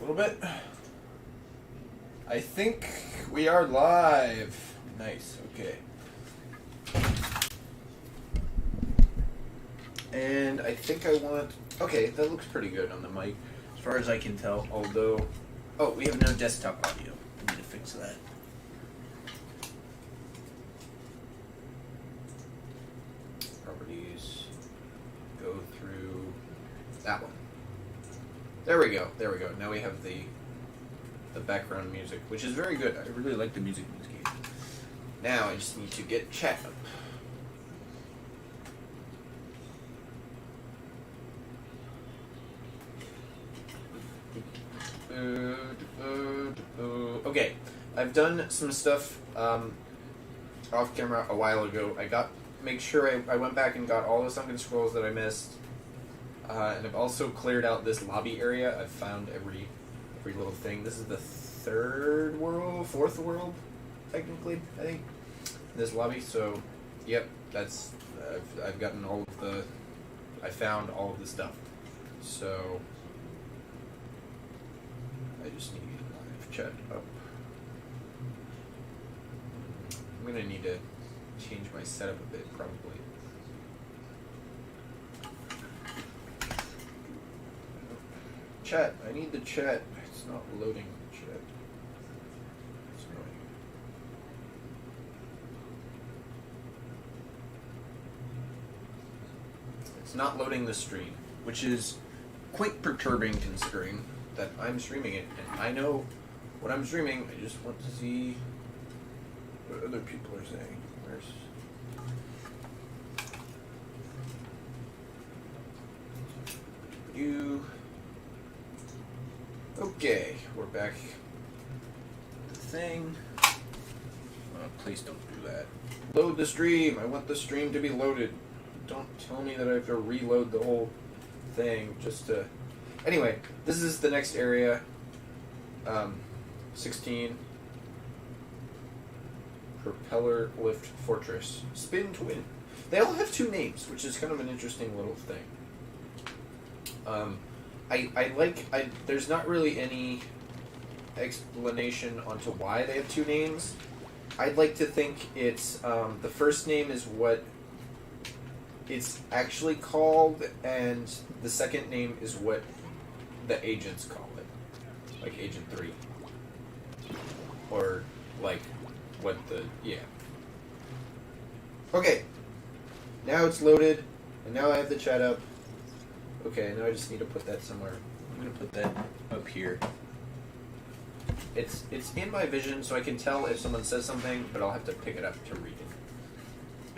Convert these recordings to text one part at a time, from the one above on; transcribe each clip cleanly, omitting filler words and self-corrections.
little bit. I think we are live. Nice, okay. And I think I want... Okay, that looks pretty good on the mic, as far as I can tell, although... Oh, we have no desktop audio. I need to fix that. Properties. Go through that one. There we go, there we go. Now we have the background music, which is very good. I really like the music in this game. Now I just need to get chat up. Okay, I've done some stuff off camera a while ago. Make sure I went back and got all the sunken scrolls that I missed, and I've also cleared out this lobby area. I've found every little thing. This is the fourth world, technically, I think, in this lobby. So, yep, that's I've gotten all of the. I found all of the stuff. So. I just need live chat up. I'm gonna need to change my setup a bit, probably. Chat, I need the chat. It's not loading the chat. It's annoying. It's not loading the stream, which is quite perturbing considering that I'm streaming it, and I know what I'm streaming. I just want to see what other people are saying. Okay, we're back. The thing. Oh, please don't do that. Load the stream. I want the stream to be loaded. Don't tell me that I have to reload the whole thing just to... Anyway, this is the next area. 16. Propeller Lift Fortress. Spin Twin. They all have two names, which is kind of an interesting little thing. There's not really any explanation onto why they have two names. I'd like to think it's, the first name is what it's actually called, and the second name is what the agents call it. Like Agent 3. Or, like, what the... Yeah. Okay. Now it's loaded, and now I have the chat up. Okay, now I just need to put that somewhere. I'm going to put that up here. It's in my vision, so I can tell if someone says something, but I'll have to pick it up to read it.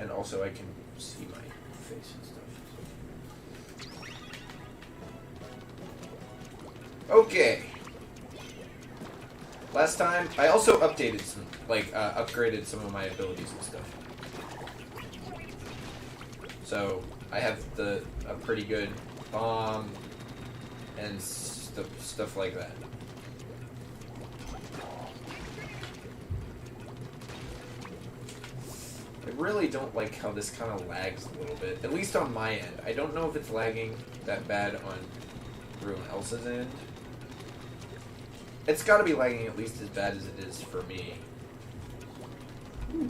And also I can see my face and stuff. Okay. Last time, I also updated some, upgraded some of my abilities and stuff. So, I have a pretty good bomb and stuff like that. I really don't like how this kind of lags a little bit, at least on my end. I don't know if it's lagging that bad on everyone else's end. It's gotta be lagging at least as bad as it is for me. Ooh.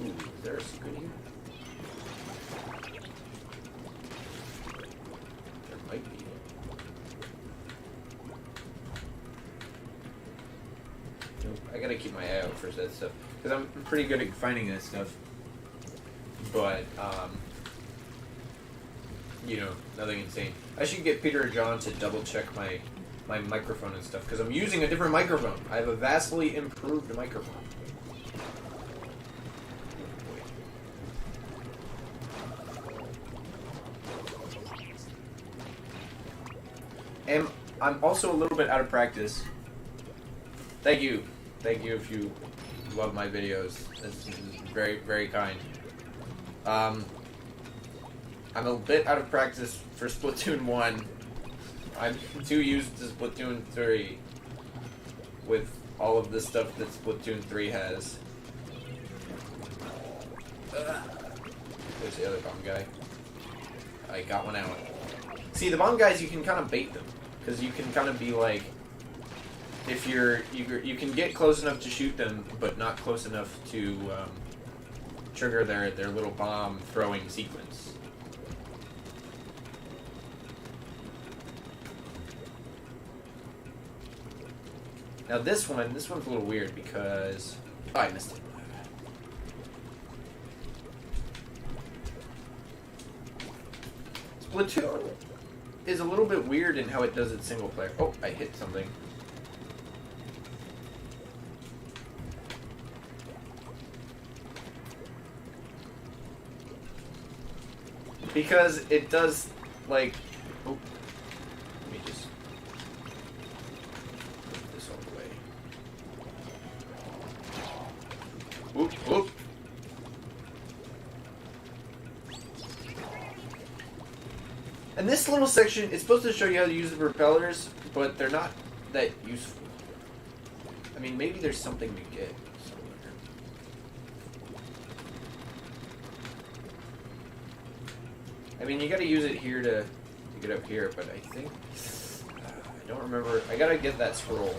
Ooh, there's a good here. There might be. Nope, I gotta keep my eye out for that stuff. Because I'm pretty good at finding that stuff. But, you know, nothing insane. I should get Peter or John to double check my microphone and stuff, because I'm using a different microphone. I have a vastly improved microphone. And I'm also a little bit out of practice. Thank you. Thank you if you love my videos. This is very, very kind. I'm a bit out of practice for Splatoon 1. I'm too used to Splatoon 3 with all of the stuff that Splatoon 3 has. There's the other bomb guy. I got one out. See, the bomb guys, you can kind of bait them. Because you can kind of be like... If you can get close enough to shoot them, but not close enough to trigger their little bomb throwing sequence. Now this one's a little weird because... Oh, I missed it. Splatoon is a little bit weird in how it does its single player. Oh, I hit something. Because it does, like... Oh, let me just put this all the way. Oop, oop. And this little section is supposed to show you how to use the propellers, but they're not that useful. I mean, maybe there's something to get somewhere. I mean, you gotta use it here to get up here, but I think... I don't remember. I gotta get that scroll.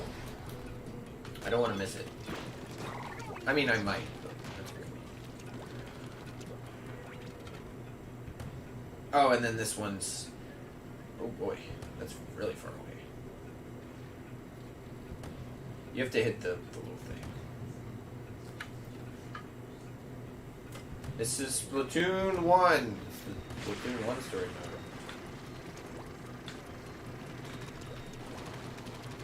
I don't want to miss it. I mean, I might, but that's weird. Oh, and then this one's... Oh boy, that's really far away. You have to hit the little thing. This is Splatoon 1. Splatoon 1 story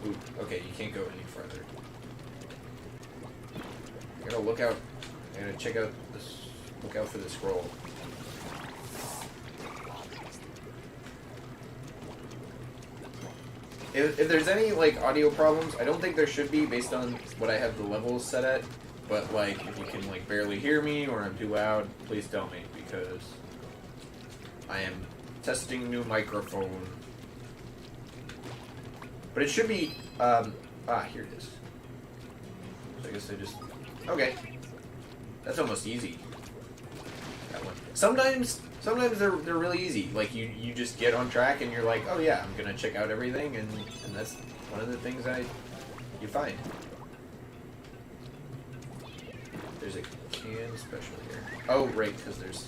mode. Ooh, okay, you can't go any further. I gotta look out. I gotta check out this. Look out for the scroll. If there's any, like, audio problems, I don't think there should be based on what I have the levels set at. But, like, if you can, like, barely hear me or I'm too loud, please tell me, because I am testing new microphone. But it should be, here it is. So I guess I just, okay. That's almost easy. That one. Sometimes they're really easy. Like, you just get on track and you're like, oh yeah, I'm gonna check out everything, and that's one of the things you find. There's a can special here. Oh, right, because there's...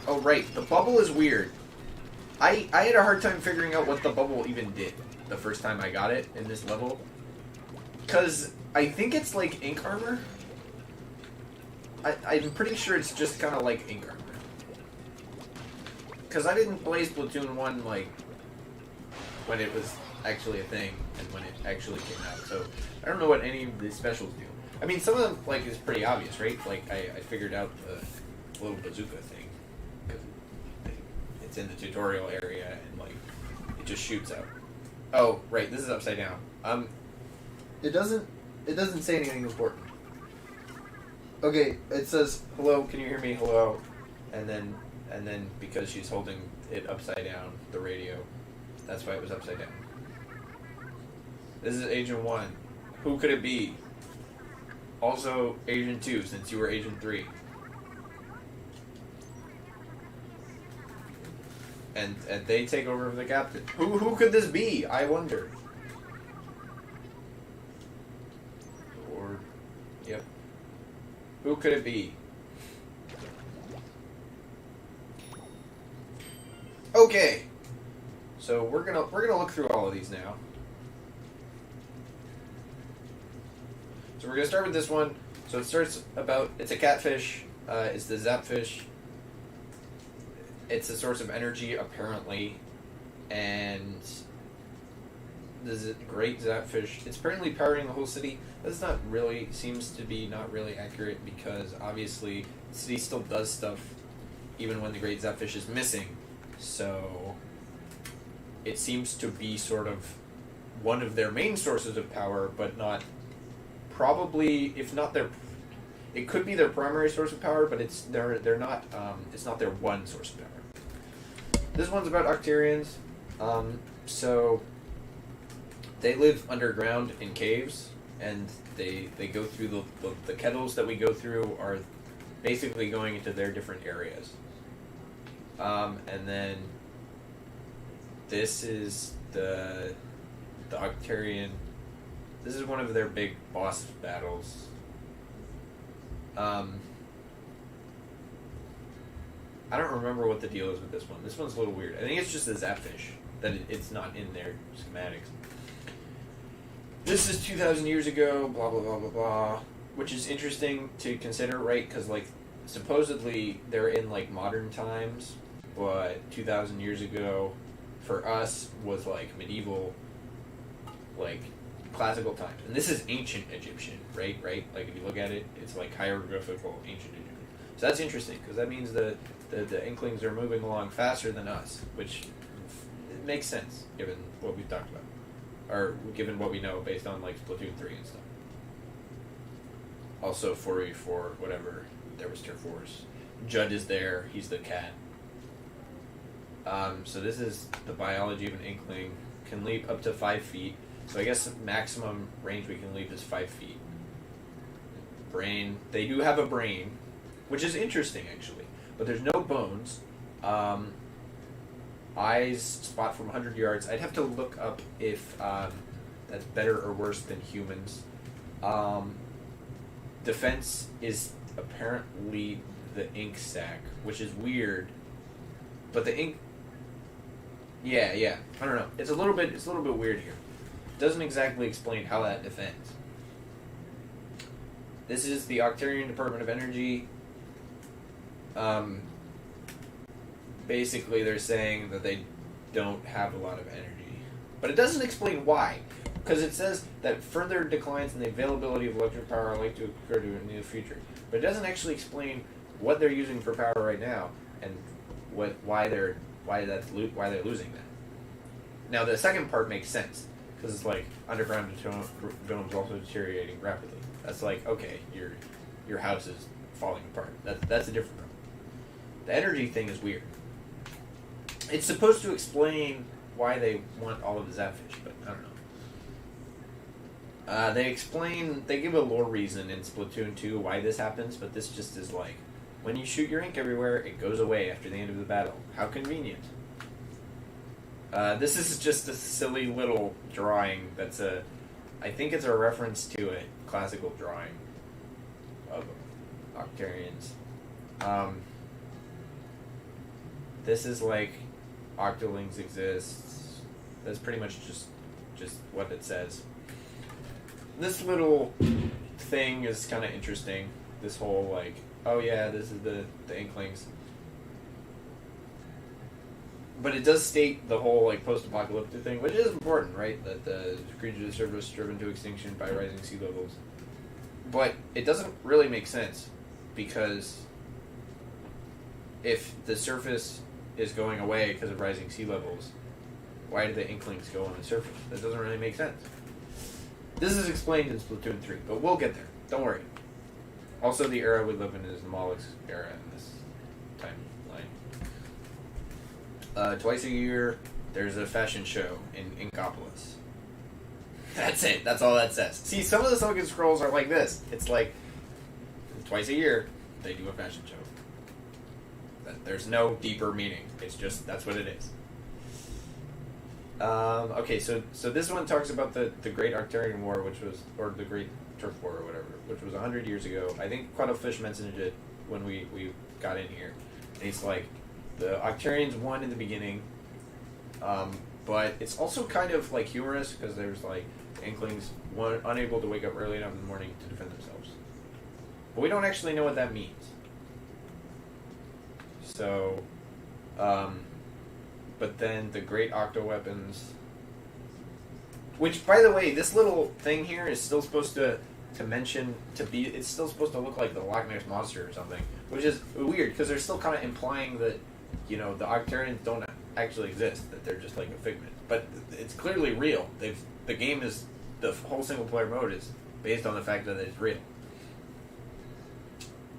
Oh, right, the bubble is weird. I had a hard time figuring out what the bubble even did the first time I got it in this level. Because I think it's like ink armor. I'm pretty sure it's just kind of like ink armor. Because I didn't play Splatoon 1, like, when it was actually a thing, and when it actually came out, so I don't know what any of the specials do. I mean, some of them, like, is pretty obvious, right? Like, I figured out the little bazooka thing, because it's in the tutorial area, and, like, it just shoots out. Oh, right, this is upside down. It doesn't say anything important. Okay, it says, hello, can you hear me? Hello. And then because she's holding it upside down, the radio, that's why it was upside down. This is Agent 1. Who could it be? Also Agent 2, since you were Agent 3. And they take over for the captain. Who could this be? I wonder. Or, yep. Who could it be? Okay. So we're gonna look through all of these now. So we're gonna start with this one. So it starts about, it's a catfish. It's the zapfish. It's a source of energy, apparently, and this is a great zapfish. It's apparently powering the whole city. That's not really, seems to be not really accurate, because obviously the city still does stuff even when the great zapfish is missing. So it seems to be sort of one of their main sources of power, but not probably, if not their, it could be their primary source of power, but they're not, it's not their one source of power. This one's about Octarians. So they live underground in caves, and they go through the kettles that we go through are basically going into their different areas. And then this is the Octarian. This is one of their big boss battles. I don't remember what the deal is with this one. This one's a little weird. I think it's just a Zapfish that it's not in their schematics. This is 2,000 years ago, blah, blah, blah, blah, blah. Which is interesting to consider, right? Because, like, supposedly they're in, like, modern times, but 2,000 years ago, for us, was, like, medieval, like, classical times. And this is ancient Egyptian, right? Like, if you look at it, it's, like, hieroglyphical ancient Egyptian. So that's interesting, because that means the Inklings are moving along faster than us, which it makes sense, given what we've talked about. Or given what we know based on, like, Splatoon 3 and stuff. Also, 4v4, whatever, there was Tier 4s. Judd is there, he's the cat. So this is the biology of an Inkling. Can leap up to 5 feet. So I guess the maximum range we can leap is 5 feet. Brain. They do have a brain, which is interesting, actually. But there's no bones. Eyes spot from 100 yards. I'd have to look up if that's better or worse than humans. Defense is apparently the ink sac, which is weird. But the ink... Yeah. I don't know. It's a little bit weird here. It doesn't exactly explain how that defends. This is the Octarian Department of Energy. Basically, they're saying that they don't have a lot of energy. But it doesn't explain why. Because it says that further declines in the availability of electric power are likely to occur in the near future. But it doesn't actually explain what they're using for power right now and why they're losing that. Now, the second part makes sense. Because it's like, underground domes also deteriorating rapidly. That's like, okay, your house is falling apart. That's a different problem. The energy thing is weird. It's supposed to explain why they want all of the Zapfish, but I don't know. They give a lore reason in Splatoon 2 why this happens, but this just is like, when you shoot your ink everywhere, it goes away after the end of the battle. How convenient. This is just a silly little drawing that's I think it's a reference to a classical drawing of Octarians. This is like Octolings exists. That's pretty much just what it says. This little thing is kind of interesting. This whole like, oh yeah, this is the Inklings. But it does state the whole like post-apocalyptic thing, which is important, right? That the creatures of service driven to extinction by rising sea levels. But it doesn't really make sense, because if the surface is going away because of rising sea levels, why do the Inklings go on the surface? That doesn't really make sense. This is explained in Splatoon 3, but we'll get there. Don't worry. Also, the era we live in is the Moloch's era in this timeline. Twice a year, there's a fashion show in Inkopolis. That's it. That's all that says. See, some of the Silken Scrolls are like this. It's like, twice a year, they do a fashion show. There's no deeper meaning. It's just, that's what it is. Okay, so this one talks about the Great Octarian War, which was, or the Great Turf War or whatever, which was 100 years ago. I think Quattlefish mentioned it when we got in here. And he's like, the Octarians won in the beginning, but it's also kind of like humorous, because there's like Inklings unable to wake up early enough in the morning to defend themselves. But we don't actually know what that means. So, but then the Great Octo Weapons, which, by the way, this little thing here is still supposed to mention, it's still supposed to look like the Loch Ness Monster or something, which is weird, because they're still kind of implying that, you know, the Octarians don't actually exist, that they're just like a figment. But it's clearly real. The game is, the whole single player mode is based on the fact that it's real.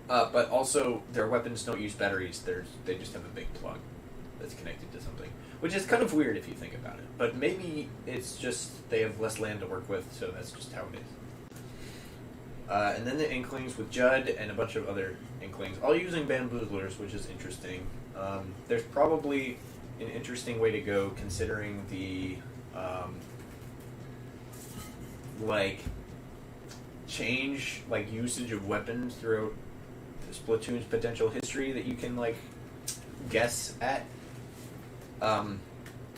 But also, their weapons don't use batteries. They just have a big plug that's connected to something, which is kind of weird if you think about it. But maybe it's just they have less land to work with, so that's just how it is. And then the Inklings with Judd and a bunch of other Inklings, all using Bamboozlers, which is interesting. There's probably an interesting way to go considering the, change, usage of weapons throughout Splatoon's potential history that you can, guess at.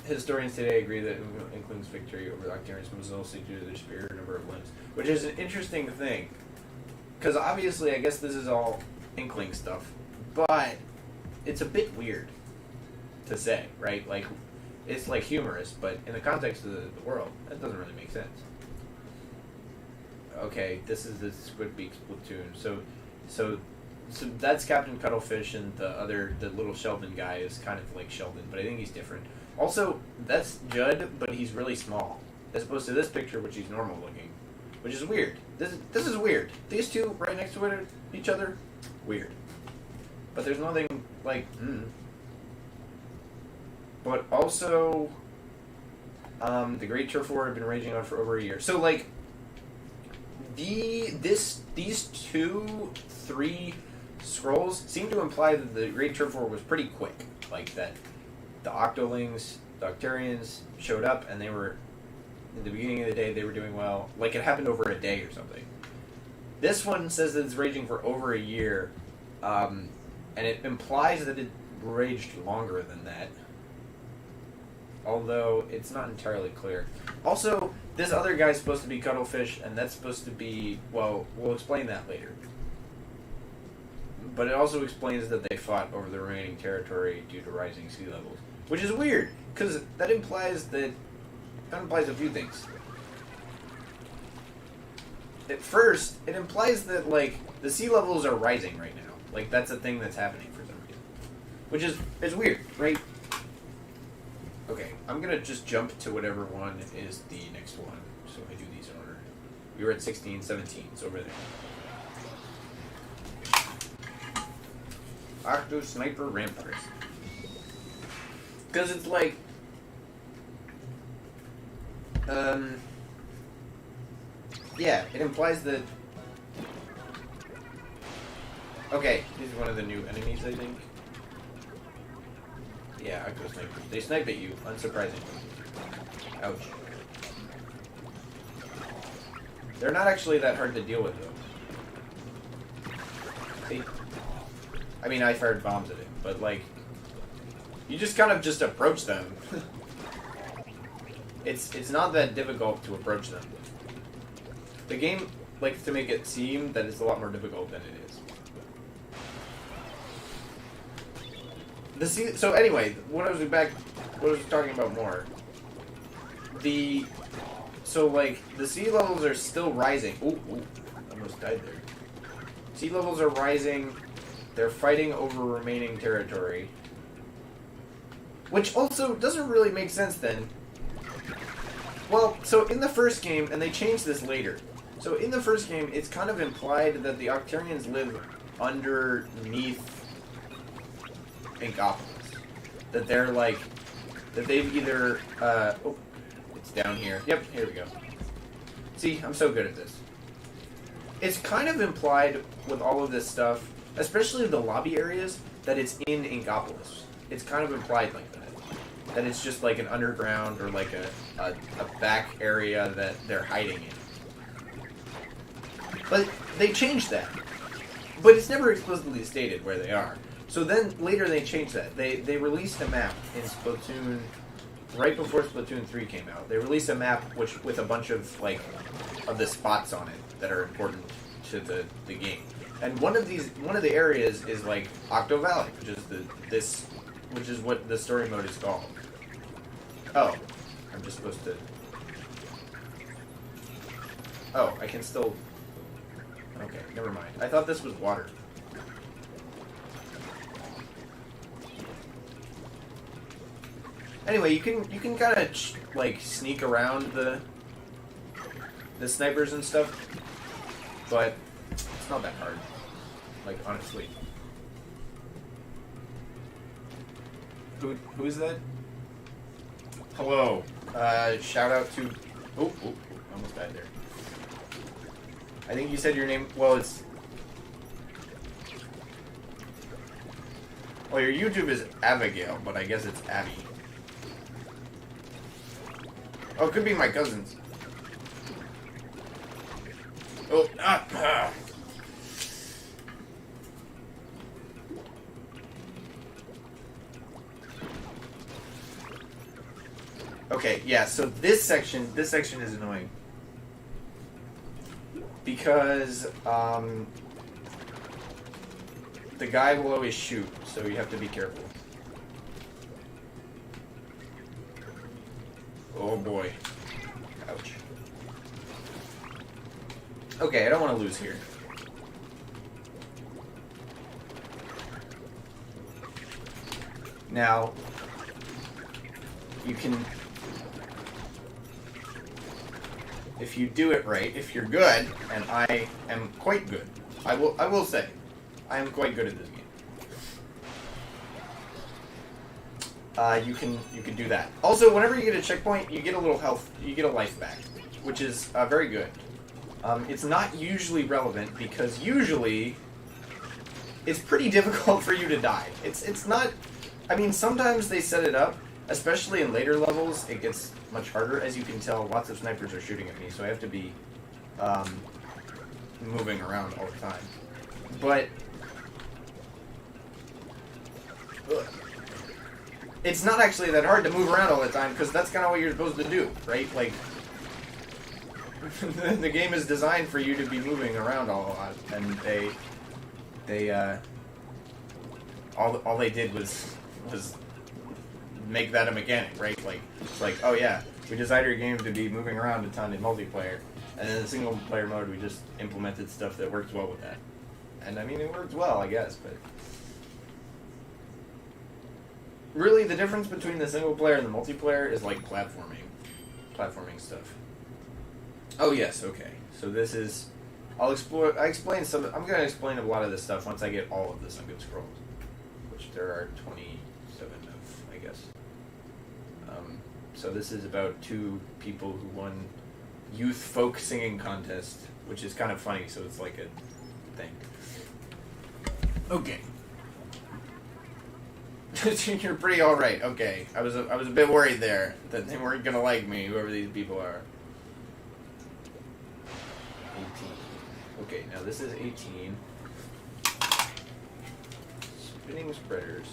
Historians today agree that Inkling's victory over the Octarians was mostly due to their superior number of limbs, which is an interesting thing. Because obviously, I guess this is all Inkling stuff, but it's a bit weird to say, right? It's humorous, but in the context of the world, that doesn't really make sense. Okay, this is the Squidbeak Splatoon. So that's Captain Cuttlefish, and the little Sheldon guy is kind of like Sheldon, but I think he's different. Also, that's Judd, but he's really small, as opposed to this picture, which he's normal looking, which is weird. This is weird. These two right next to each other, weird. But there's nothing But also, the Great Turf War had been raging on for over a year. So these 3 scrolls seem to imply that the Great Turf War was pretty quick. That the Octolings, the Octarians showed up, and they were, in the beginning of the day, they were doing well. It happened over a day or something. This one says that it's raging for over a year, and it implies that it raged longer than that. Although, it's not entirely clear. Also, this other guy's supposed to be Cuttlefish, and that's supposed to be, well, we'll explain that later. But it also explains that they fought over the remaining territory due to rising sea levels. Which is weird, because that implies a few things. At first, it implies that, the sea levels are rising right now. That's a thing that's happening for some reason. Which is weird, right? Okay, I'm gonna just jump to whatever one is the next one, so I do these in order. We were at 16, 17, it's over there. Octo Sniper Ramparts. Because it's yeah, it implies that... Okay, this is one of the new enemies, I think. Yeah, Octo Snipers. They snipe at you, unsurprisingly. Ouch. They're not actually that hard to deal with, though. I mean, I fired bombs at him, but, you just kind of just approach them. It's not that difficult to approach them. The game likes to make it seem that it's a lot more difficult than it is. So anyway, what I was talking about more. The sea levels are still rising. Ooh, almost died there. Sea levels are rising. They're fighting over remaining territory. Which also doesn't really make sense then. Well, so in the first game, and they changed this later. So in the first game, it's kind of implied that the Octarians live underneath Inkopolis. That they're that they've either, oh, it's down here. Yep, here we go. See, I'm so good at this. It's kind of implied with all of this stuff, especially the lobby areas, that it's in Inkopolis. It's kind of implied like that. That it's just an underground or a back area that they're hiding in. But they changed that. But it's never explicitly stated where they are. So then later they changed that. They released a map in Splatoon right before Splatoon 3 came out. They released a map with a bunch of the spots on it that are important to the game. And one of the areas is Octo Valley, which is what the story mode is called. Oh, I'm just supposed to. Oh, I can still. Okay, never mind. I thought this was water. Anyway, you can kind of sneak around the snipers and stuff, but it's not that hard. Honestly. Who is that? Hello. Shout out to. Oh, almost died there. I think you said your name. Well, it's. Well, your YouTube is Abigail, but I guess it's Abby. Oh, it could be my cousin's. Oh, Okay, yeah, so this section is annoying. Because, the guy will always shoot, so you have to be careful. Oh boy. Ouch. Okay, I don't want to lose here. Now, you can... If you do it right, if you're good, and I am quite good, I will say, I am quite good at this game. You can do that. Also, whenever you get a checkpoint, you get a little health, you get a life back, which is very good. It's not usually relevant because usually it's pretty difficult for you to die. It's not. I mean, sometimes they set it up, especially in later levels. It gets much harder, as you can tell. Lots of snipers are shooting at me, so I have to be moving around all the time. But it's not actually that hard to move around all the time, because that's kind of what you're supposed to do, right? Like, the game is designed for you to be moving around a lot, and all they did was make that a mechanic, right? Like, it's like, oh yeah, we designed our game to be moving around a ton in multiplayer, and in the single player mode we just implemented stuff that works well with that. And I mean, it works well, I guess, but really the difference between the single player and the multiplayer is like platforming stuff. Oh yes, okay. So this is, I'm gonna explain a lot of this stuff once I get all of the Sunken Scrolls, which there are 27 of, I guess. So this is about two people who won youth folk singing contest, which is kind of funny, so it's like a thing. Okay. You're pretty alright, okay. I was a bit worried there that they weren't gonna like me, whoever these people are. 18. Okay, now this is 18. Spinning spreaders.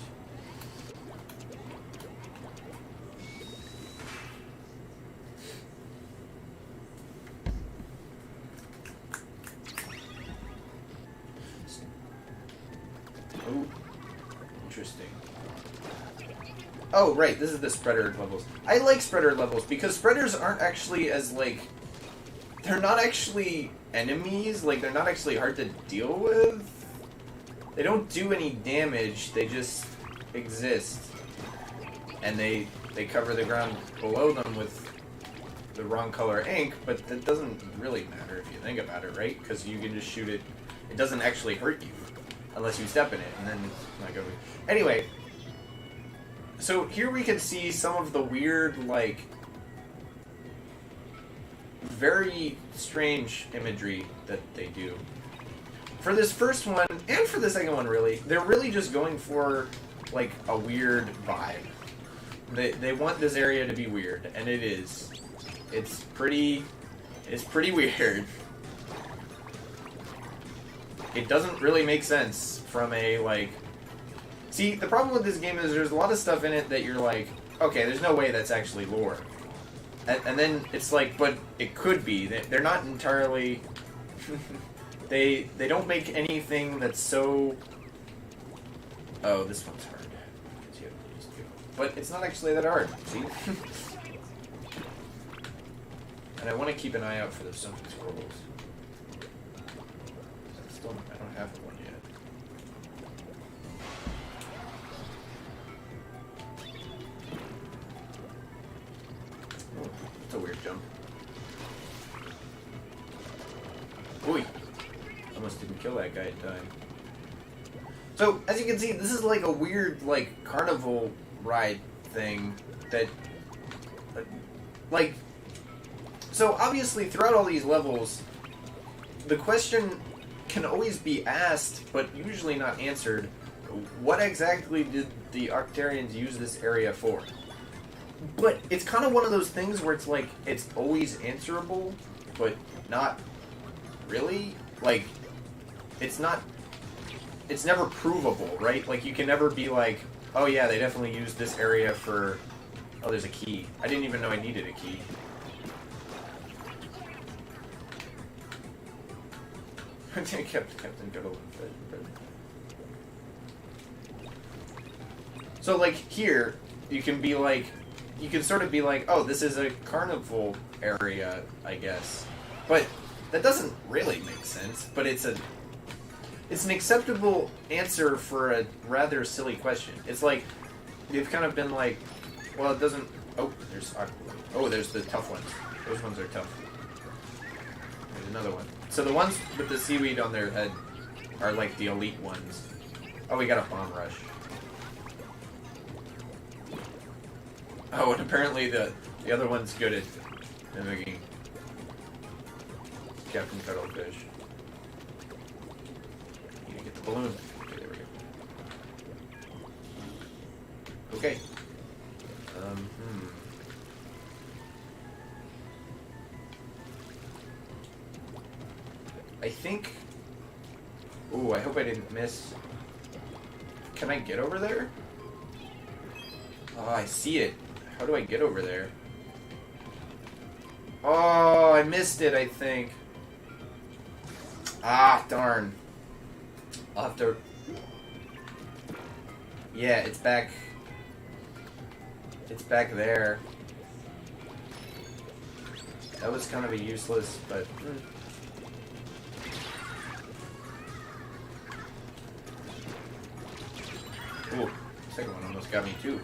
Oh, interesting. Oh, right, this is the spreader levels. I like spreader levels because spreaders aren't actually as, like, they're not actually enemies, like, they're not actually hard to deal with. They don't do any damage, they just exist. And they cover the ground below them with the wrong color ink, but that doesn't really matter if you think about it, right? Because you can just shoot it. It doesn't actually hurt you. Unless you step in it, and then it's not going to be... Anyway, so here we can see some of the weird, like, very strange imagery that they do. For this first one, and for the second one, really, they're really just going for, like, a weird vibe. They want this area to be weird, and it is. It's pretty weird. It doesn't really make sense from a, like... See, the problem with this game is there's a lot of stuff in it that you're like, okay, there's no way that's actually lore. And then it's like, but it could be. They're not entirely... they don't make anything that's so... Oh, this one's hard. But it's not actually that hard, see? And I want to keep an eye out for the Sunken Scrolls. I don't have one yet. Oh, that's a weird jump. Ooh, almost didn't kill that guy in time. So, as you can see, this is like a weird, like, carnival ride thing that, like, so obviously throughout all these levels, the question can always be asked, but usually not answered. What exactly did the Octarians use this area for? But it's kind of one of those things where it's like, it's always answerable, but not really. Like, it's never provable, right? Like, you can never be like, oh yeah, they definitely used this area for... Oh, there's a key. I didn't even know I needed a key. Captain Cuddle. So, like, here, you can be like... You can sort of be like, oh, this is a carnival area, I guess. But that doesn't really make sense. But it's an acceptable answer for a rather silly question. It's like, you've kind of been like, well, it doesn't... Oh, there's the tough ones. Those ones are tough. There's another one. So the ones with the seaweed on their head are like the elite ones. Oh, we got a bomb rush. Oh, and apparently the other one's good at mimicking Captain Cuttlefish. Need to get the balloon. Okay, there we go. Okay. I think... Ooh, I hope I didn't miss... Can I get over there? Oh, I see it. How do I get over there? Oh, I missed it, I think. Ah, darn. I'll have to... Yeah, it's back... It's back there. That was kind of a useless, but... Ooh, second one almost got me too.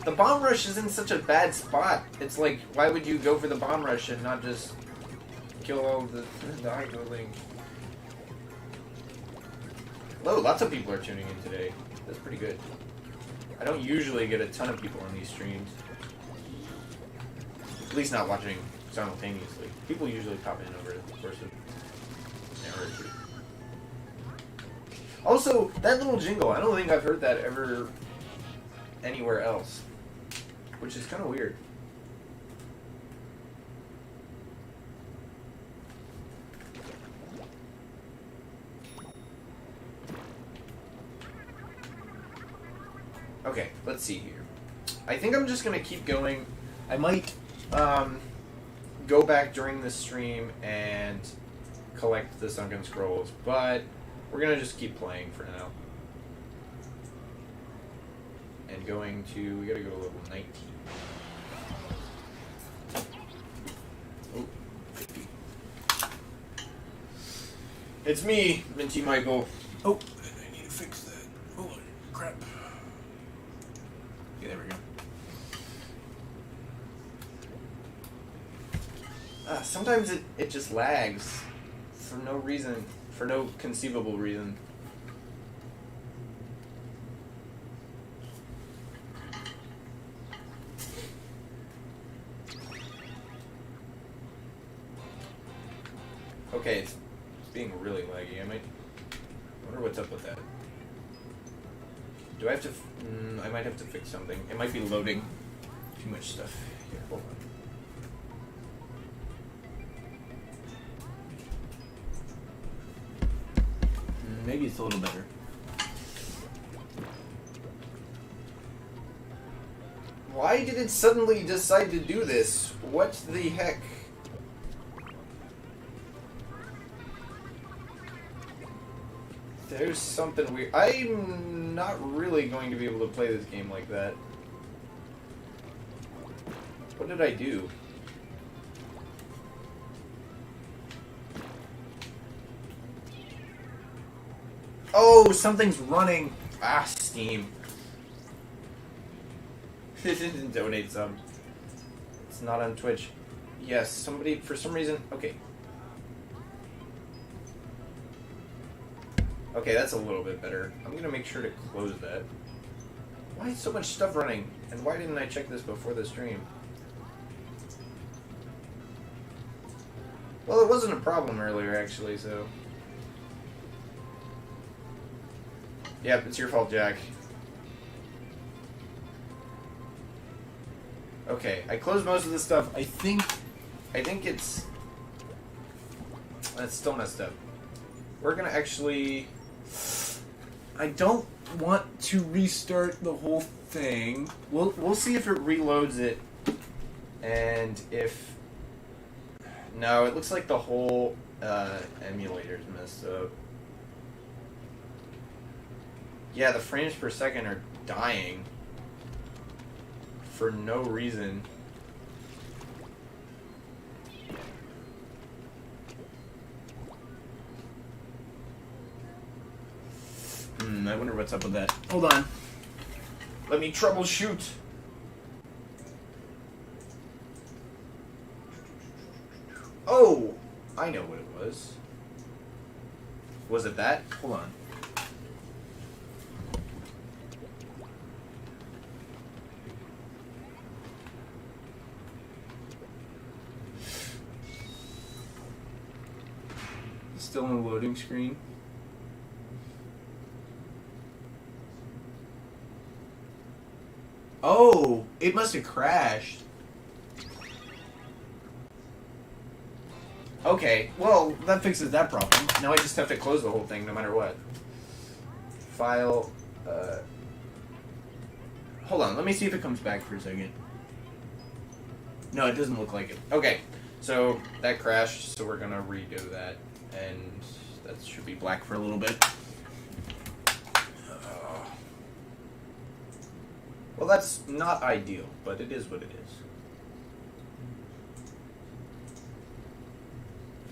The bomb rush is in such a bad spot. It's like, why would you go for the bomb rush and not just kill all the idling? Hello, lots of people are tuning in today. That's pretty good. I don't usually get a ton of people on these streams. At least not watching simultaneously. People usually pop in over the course of an hour or two. Also, that little jingle, I don't think I've heard that ever anywhere else. Which is kind of weird. Okay, let's see here. I think I'm just going to keep going. I might go back during this stream and collect the Sunken Scrolls, but we're going to just keep playing for now. And going to... We gotta go to level 19. Oh, 50. It's me, Minty Michael. Oh, I need to fix that. Oh, crap. Okay, there we go. Sometimes it just lags. For no reason. For no conceivable reason. Okay, it's being really laggy. I wonder what's up with that. Do I have to... I might have to fix something. It might be loading too much stuff. Here, hold on. Maybe it's a little better. Why did it suddenly decide to do this? What the heck? There's something weird. I'm not really going to be able to play this game like that. What did I do? Oh, something's running. Ah, Steam. Donate some. It's not on Twitch. Yes, somebody, for some reason... Okay. Okay, that's a little bit better. I'm gonna make sure to close that. Why is so much stuff running? And why didn't I check this before the stream? Well, it wasn't a problem earlier, actually, so... Yep, it's your fault, Jack. Okay, I closed most of this stuff. I think it's... That's still messed up. We're gonna actually... I don't want to restart the whole thing. We'll see if it reloads it, and if... No, it looks like the whole emulator's messed up. Yeah, the frames per second are dying for no reason. I wonder what's up with that. Hold on. Let me troubleshoot. Oh! I know what it was. Was it that? Hold on. Still on the loading screen. Oh, it must have crashed. Okay, well, that fixes that problem. Now I just have to close the whole thing no matter what. File, hold on, let me see if it comes back for a second. No, it doesn't look like it. Okay, so that crashed, so we're gonna redo that. And that should be black for a little bit. Well, that's not ideal, but it is what it is.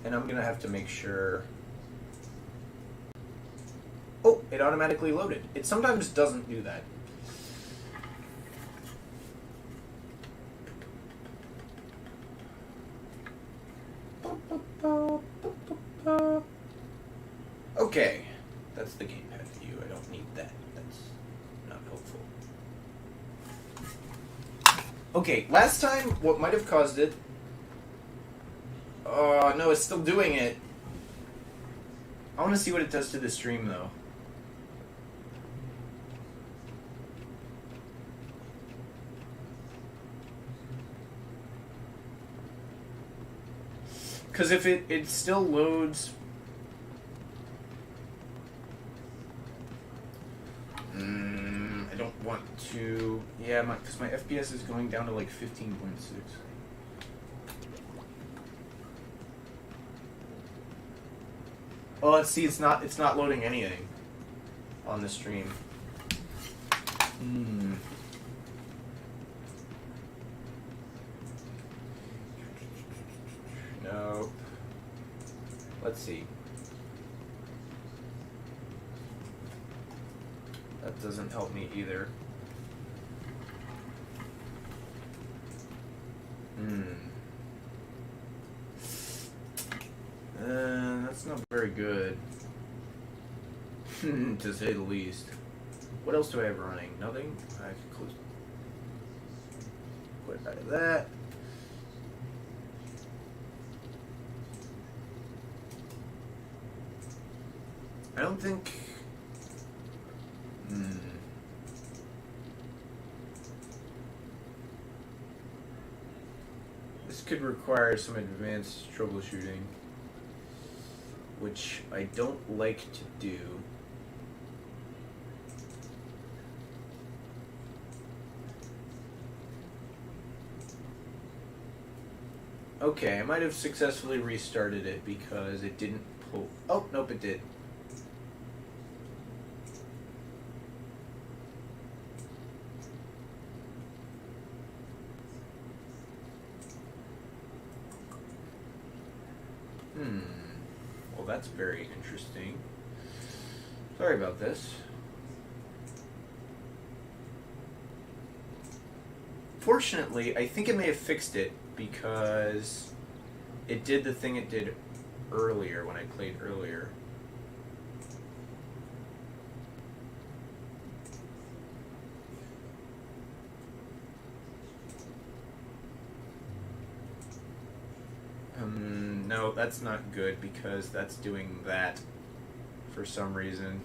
And I'm gonna have to make sure... Oh, it automatically loaded. It sometimes doesn't do that. Okay, that's the gamepad view. I don't need that. That's not helpful. Okay, last time, what might have caused it... Oh, no, it's still doing it. I want to see what it does to the stream, though. Because if it still loads... I don't want to... Yeah, because my FPS is going down to like 15.6. Well, let's see, it's not loading anything on the stream. Nope. Let's see. That doesn't help me either. That's not very good. To say the least. What else do I have running? Nothing? I can close. Quit out of that. I don't think... This could require some advanced troubleshooting, which I don't like to do. Okay, I might have successfully restarted it because it didn't pull... Oh, nope, it did. Well, that's very interesting. Sorry about this. Fortunately, I think it may have fixed it because it did the thing it did earlier when I played earlier. No, that's not good because that's doing that for some reason.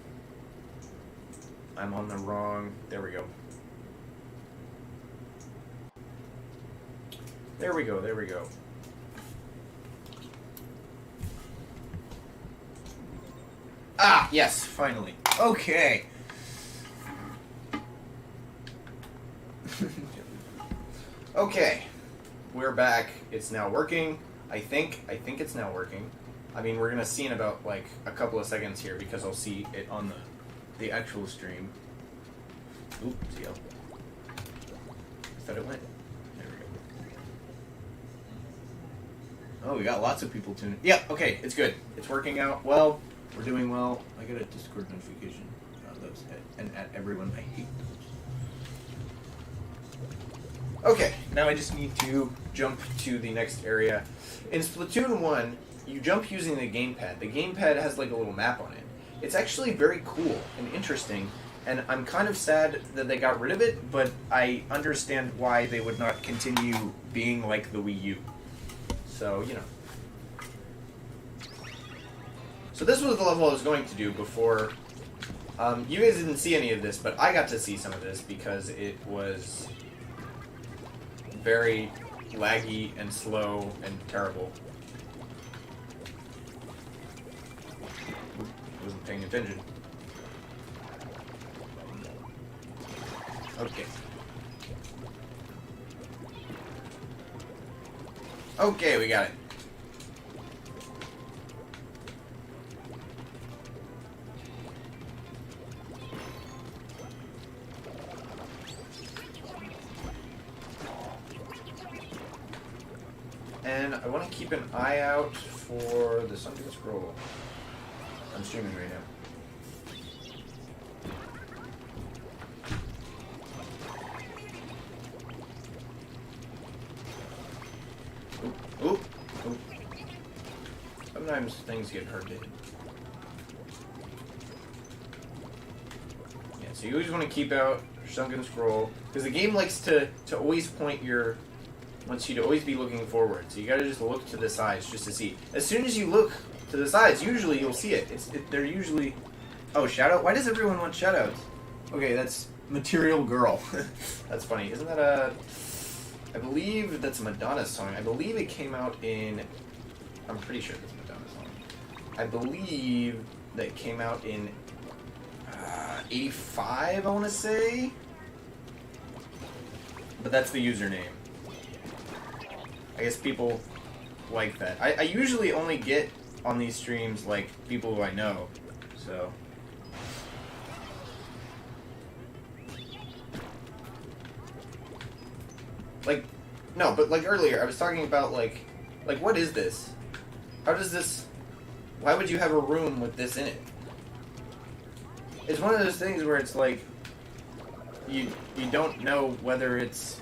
I'm on the wrong... There we go. There we go, there we go. Ah, yes, finally. Okay. Okay. We're back. It's now working. I think it's now working. I mean, we're going to see in about, like, a couple of seconds here because I'll see it on the actual stream. Oop, see how... I thought it went. There we go. Oh, we got lots of people tuning. Yeah, okay, it's good. It's working out well. We're doing well. I got a Discord notification on those and at everyone. I hate those. Okay, now I just need to jump to the next area. In Splatoon 1, you jump using the gamepad. The gamepad has like a little map on it. It's actually very cool and interesting, and I'm kind of sad that they got rid of it, but I understand why they would not continue being like the Wii U. So, you know. So this was the level I was going to do before. You guys didn't see any of this, but I got to see some of this because it was very laggy and slow and terrible. I wasn't paying attention. Okay. Okay, we got it. And I want to keep an eye out for the Sunken Scroll. I'm streaming right now. Oop, oop, oop. Sometimes things get hard to hit. Yeah, so you always want to keep out Sunken Scroll, because the game likes to always point your... wants you to always be looking forward. So you gotta just look to the sides just to see. As soon as you look to the sides, usually you'll see it. They're usually... Oh, shoutout? Why does everyone want shoutouts? Okay, that's Material Girl. That's funny. Isn't that a... I believe that's a Madonna song. I believe it came out in... I'm pretty sure that's a Madonna song. I believe that it came out in 85, I want to say? But that's the username. I guess people like that. I usually only get on these streams, like, people who I know, so... Like, no, but like earlier, I was talking about, like, what is this? How does this... Why would you have a room with this in it? It's one of those things where it's like, you don't know whether it's...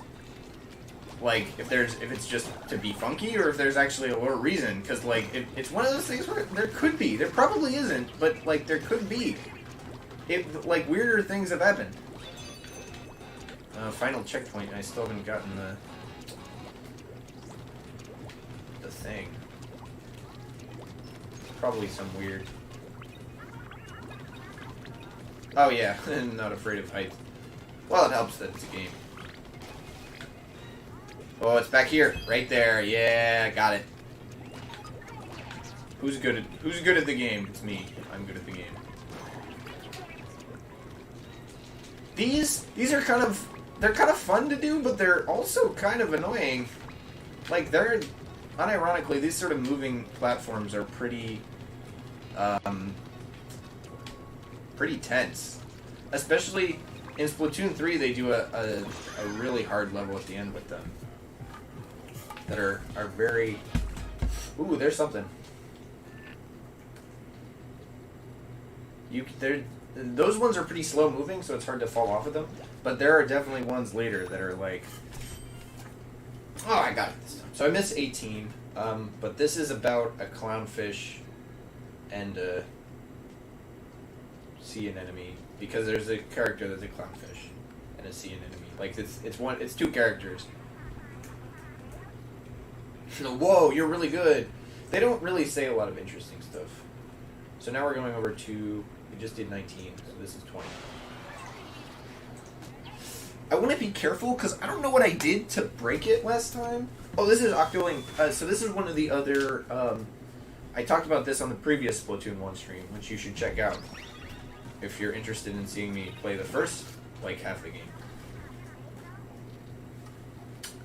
like, if it's just to be funky, or if there's actually a lower reason, because, like, it's one of those things where there could be. There probably isn't, but, like, there could be. Like, weirder things have happened. Final checkpoint, I still haven't gotten the thing. Probably some weird... Oh, yeah, not afraid of heights. Well, it helps that it's a game. Oh, it's back here, right there. Yeah, got it. Who's good at the game? It's me. I'm good at the game. These are kind of fun to do, but they're also kind of annoying. Like, they're unironically, these sort of moving platforms are pretty pretty tense. Especially in Splatoon 3, they do a really hard level at the end with them. That are very... Ooh, there's something. Those ones are pretty slow moving, so it's hard to fall off of them. But there are definitely ones later that are like... Oh, I got it this time. So I missed 18, but this is about a clownfish and sea anemone, because there's a character that's a clownfish and a sea anemone. Like, it's two characters. Whoa, you're really good. They don't really say a lot of interesting stuff. So now we're going over to, we just did 19, so this is 20. I want to be careful because I don't know what I did to break it last time. Oh, this is Octoling. So this is one of the other, I talked about this on the previous Splatoon 1 stream, which you should check out if you're interested in seeing me play the first, like, half the game.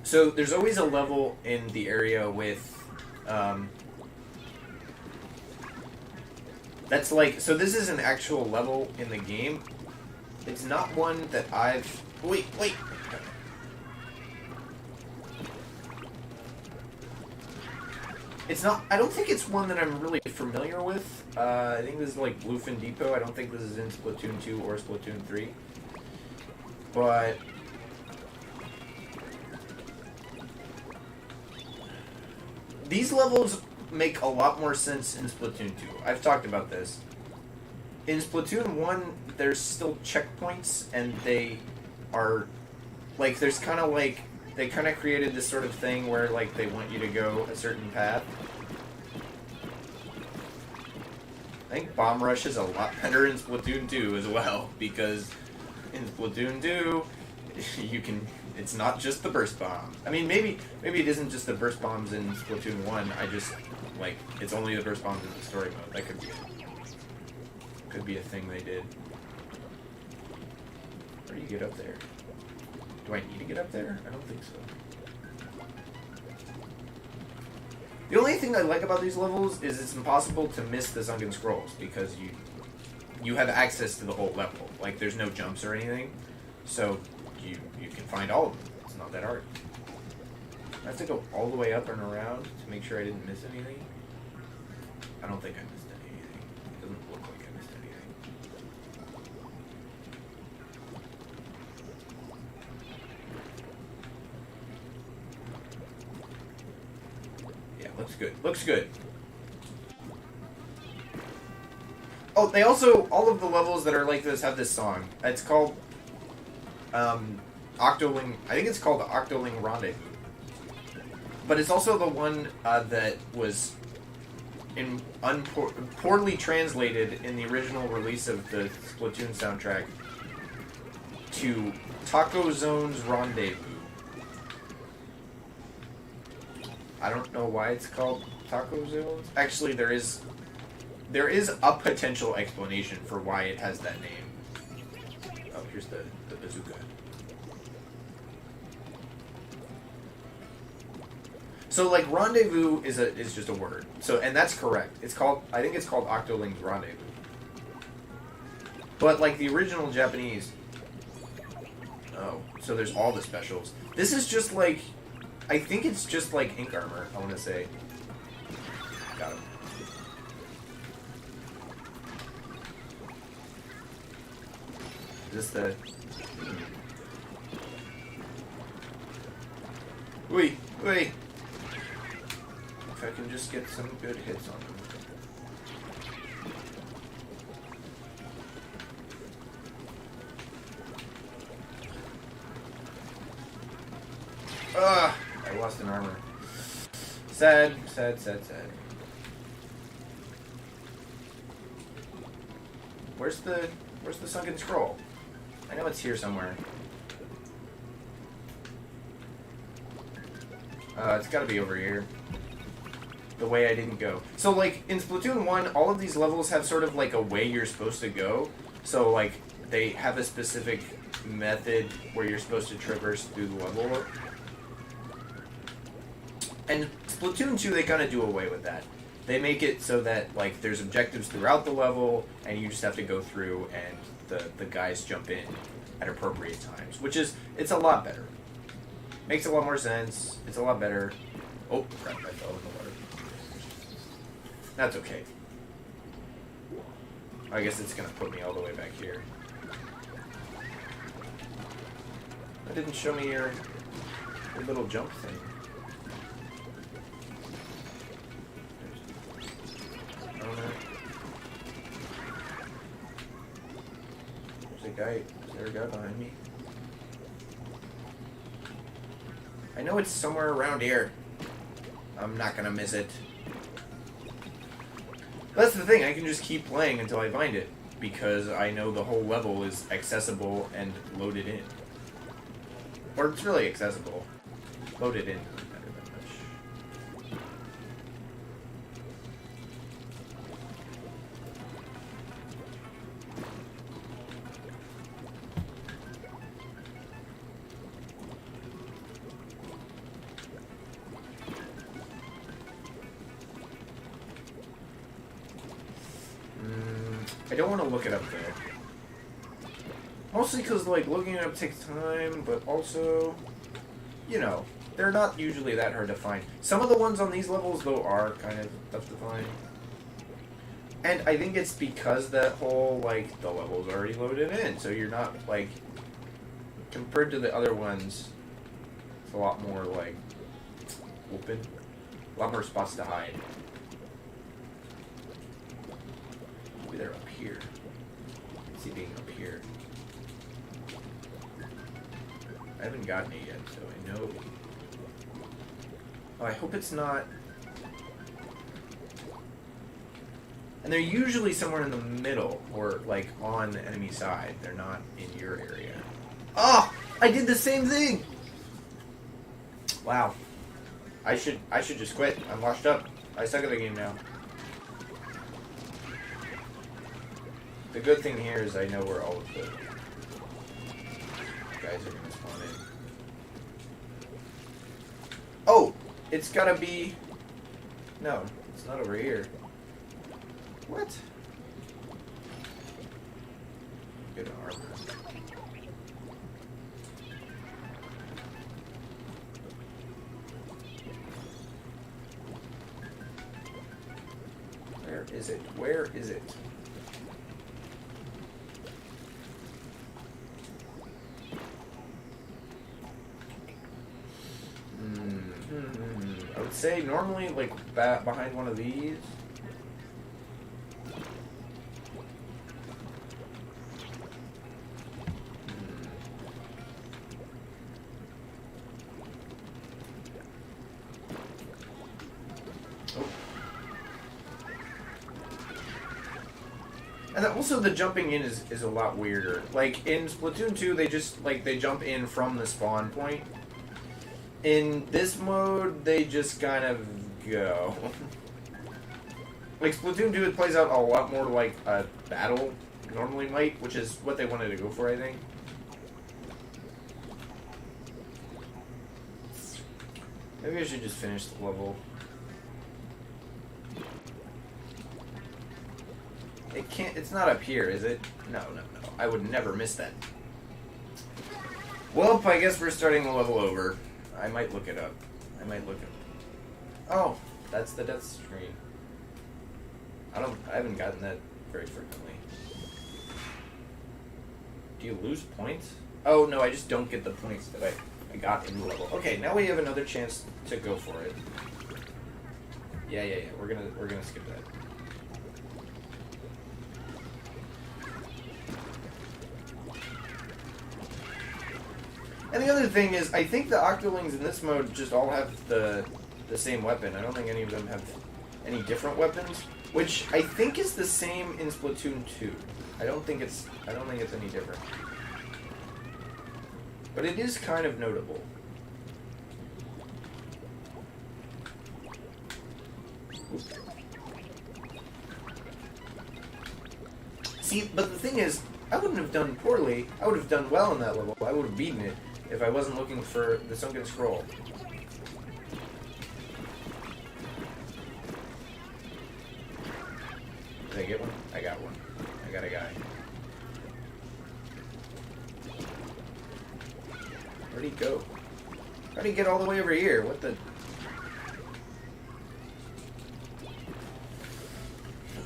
So there's always a level in the area with, that's like, so this is an actual level in the game. It's not one that I've, wait. It's not, I don't think it's one that I'm really familiar with. I think this is like Bluefin Depot. I don't think this is in Splatoon 2 or Splatoon 3. But these levels make a lot more sense in Splatoon 2. I've talked about this. In Splatoon 1, there's still checkpoints, and they are, like, there's kind of like, they kind of created this sort of thing where, like, they want you to go a certain path. I think Bomb Rush is a lot better in Splatoon 2 as well, because in Splatoon 2, you can, it's not just the burst bomb. I mean, maybe it isn't just the burst bombs in Splatoon 1, I just, like, it's only the burst bombs in the story mode. That could be a thing they did. Where do you get up there? Do I need to get up there? I don't think so. The only thing I like about these levels is it's impossible to miss the sunken scrolls because you have access to the whole level. Like, there's no jumps or anything, so you can find all of them. It's not that hard. I have to go all the way up and around to make sure I didn't miss anything. I don't think I missed anything. It doesn't look like I missed anything. Looks good. Looks good. Oh, they also, all of the levels that are like this have this song. It's called, Octoling, I think it's called the Octoling Rendezvous. But it's also the one that was poorly translated in the original release of the Splatoon soundtrack to Taco Zone's Rendezvous. I don't know why it's called Taco Zones. Actually, there is a potential explanation for why it has that name. Oh, here's the bazooka. So, like, rendezvous is just a word. So, and that's correct. It's called, I think it's called Octoling's Rendezvous. But, like, the original Japanese. Oh, so there's all the specials. This is just like, I think it's just like ink armor, I want to say. Got him. Is this the... Wait. If I can just get some good hits on them. I lost an armor. Sad. Where's the sunken scroll? I know it's here somewhere. It's gotta be over here. The way I didn't go. So, like, in Splatoon 1, all of these levels have sort of, like, a way you're supposed to go. So, like, they have a specific method where you're supposed to traverse through the level. And Splatoon 2, they kind of do away with that. They make it so that, like, there's objectives throughout the level, and you just have to go through, and the guys jump in at appropriate times. Which is, it's a lot better. Makes a lot more sense. It's a lot better. Oh, crap, I fell in the water. That's okay. I guess it's going to put me all the way back here. That didn't show me your little jump thing. Is there a guy behind me? I know it's somewhere around here. I'm not gonna miss it. That's the thing, I can just keep playing until I find it, because I know the whole level is accessible and loaded in. Or it's really accessible. Loaded in. Better than much. I don't want to look it up though. Mostly because, like, looking it up takes time, but also, you know, they're not usually that hard to find. Some of the ones on these levels, though, are kind of tough to find. And I think it's because that whole, like, the level's already loaded in, so you're not, like, compared to the other ones, it's a lot more, like, open. A lot more spots to hide. Maybe they're up here. I see being up here. I haven't gotten it yet, so I know. Oh, I hope it's not. And they're usually somewhere in the middle, or like on the enemy side. They're not in your area. Oh! I did the same thing! Wow. I should just quit. I'm washed up. I suck at the game now. The good thing here is I know where all of the guys are gonna spawn in. Oh! It's gotta be... No, it's not over here. What? Good armor. Where is it? Where is it? I would say normally, like, behind one of these. And then also the jumping in is a lot weirder. Like, in Splatoon 2, they just, like, they jump in from the spawn point. In this mode, they just kind of go. Like, Splatoon 2, it plays out a lot more like a battle normally might, which is what they wanted to go for, I think. Maybe I should just finish the level. It can't, it's not up here, is it? No, no, no. I would never miss that. Well, I guess we're starting the level over. I might look it up. I might look it up. Oh, that's the death screen. I haven't gotten that very frequently. Do you lose points? Oh, no, I just don't get the points that I got in the level. Okay, now we have another chance to go for it. Yeah. We're gonna skip that. And the other thing is, I think the Octolings in this mode just all have the same weapon. I don't think any of them have any different weapons, which I think is the same in Splatoon 2. I don't think it's any different. But it is kind of notable. See, but the thing is, I wouldn't have done poorly. I would have done well in that level. I would have beaten it if I wasn't looking for the sunken scroll. Did I get one? I got one. I got a guy. Where'd he go? How'd he get all the way over here? What the...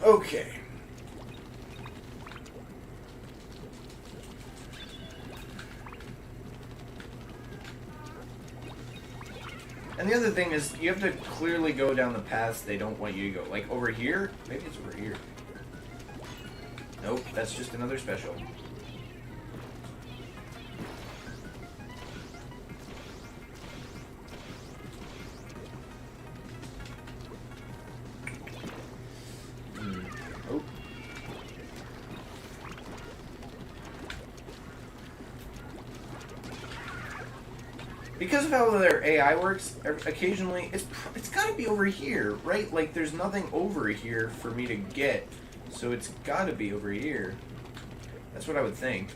Okay. And the other thing is, you have to clearly go down the paths they don't want you to go. Like, over here? Maybe it's over here. Nope, that's just another special. because of how their AI works, occasionally it's got to be over here, right? Like there's nothing over here for me to get, so it's got to be over here. That's what I would think.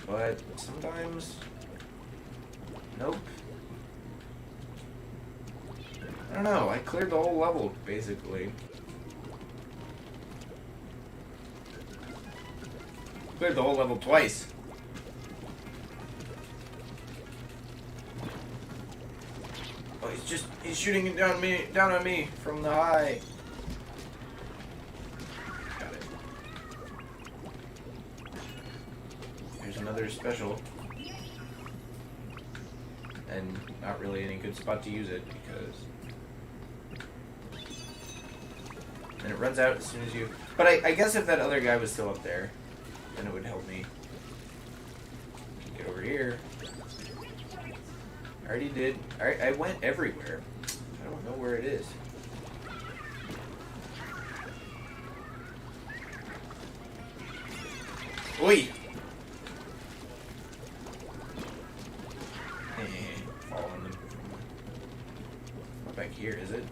But sometimes, nope. I don't know. I cleared the whole level basically. Cleared the whole level twice. Oh, he's shooting it down on me from the high. Got it. Here's another special. And not really any good spot to use it because and it runs out as soon as you. But I guess if that other guy was still up there, then it would help me get over here. I already did. I went everywhere. I don't know where it is. Oi! Fall on them. Not back here, is it?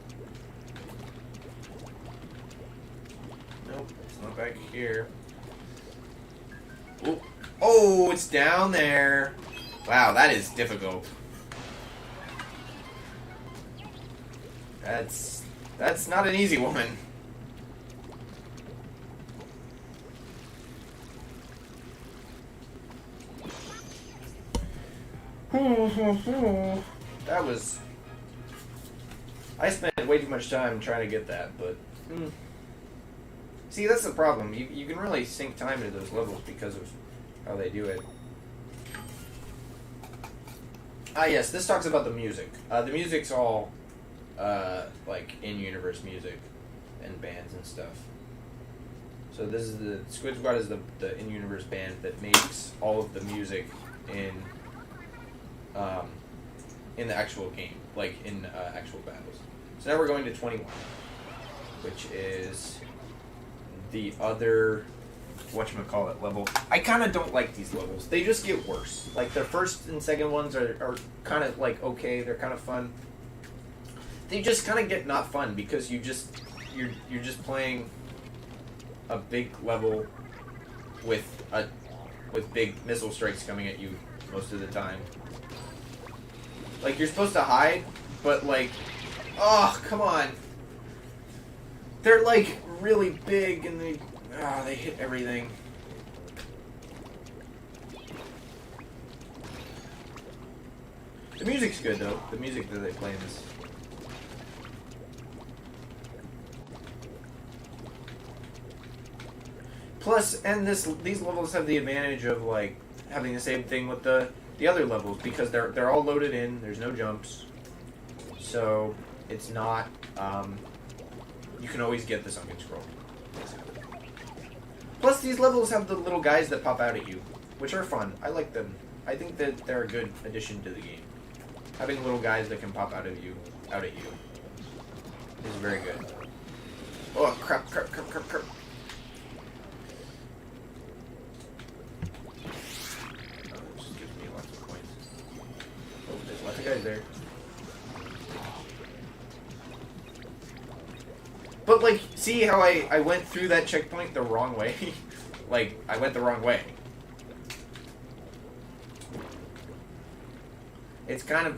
Nope, it's not back here. Oh, oh, it's down there. Wow, that is difficult. That's not an easy one. That was. I spent way too much time trying to get that, but. See, that's the problem. You can really sink time into those levels because of how they do it. Ah, yes, this talks about the music. The music's all, like, in-universe music and bands and stuff. So this is the Squid Squad is the in-universe band that makes all of the music in the actual game, like in actual battles. So now we're going to 21, which is the other whatchamacallit level. I kind of don't like these levels. They just get worse. Like the first and second ones are kind of like okay, they're kind of fun. They just kind of get not fun because you're just playing a big level with big missile strikes coming at you most of the time. Like you're supposed to hide, but like, oh come on. They're like really big and they hit everything. The music's good though. The music that they play in this. Plus, and these levels have the advantage of like having the same thing with the other levels because they're all loaded in. There's no jumps, so it's not. You can always get the sunken scroll. Plus, these levels have the little guys that pop out at you, which are fun. I like them. I think that they're a good addition to the game. Having little guys that can pop out at you is very good. Oh crap! Oh, it just gives me lots of points. Oh, there's lots of guys there. But, like, see how I went through that checkpoint the wrong way? Like, I went the wrong way. It's kind of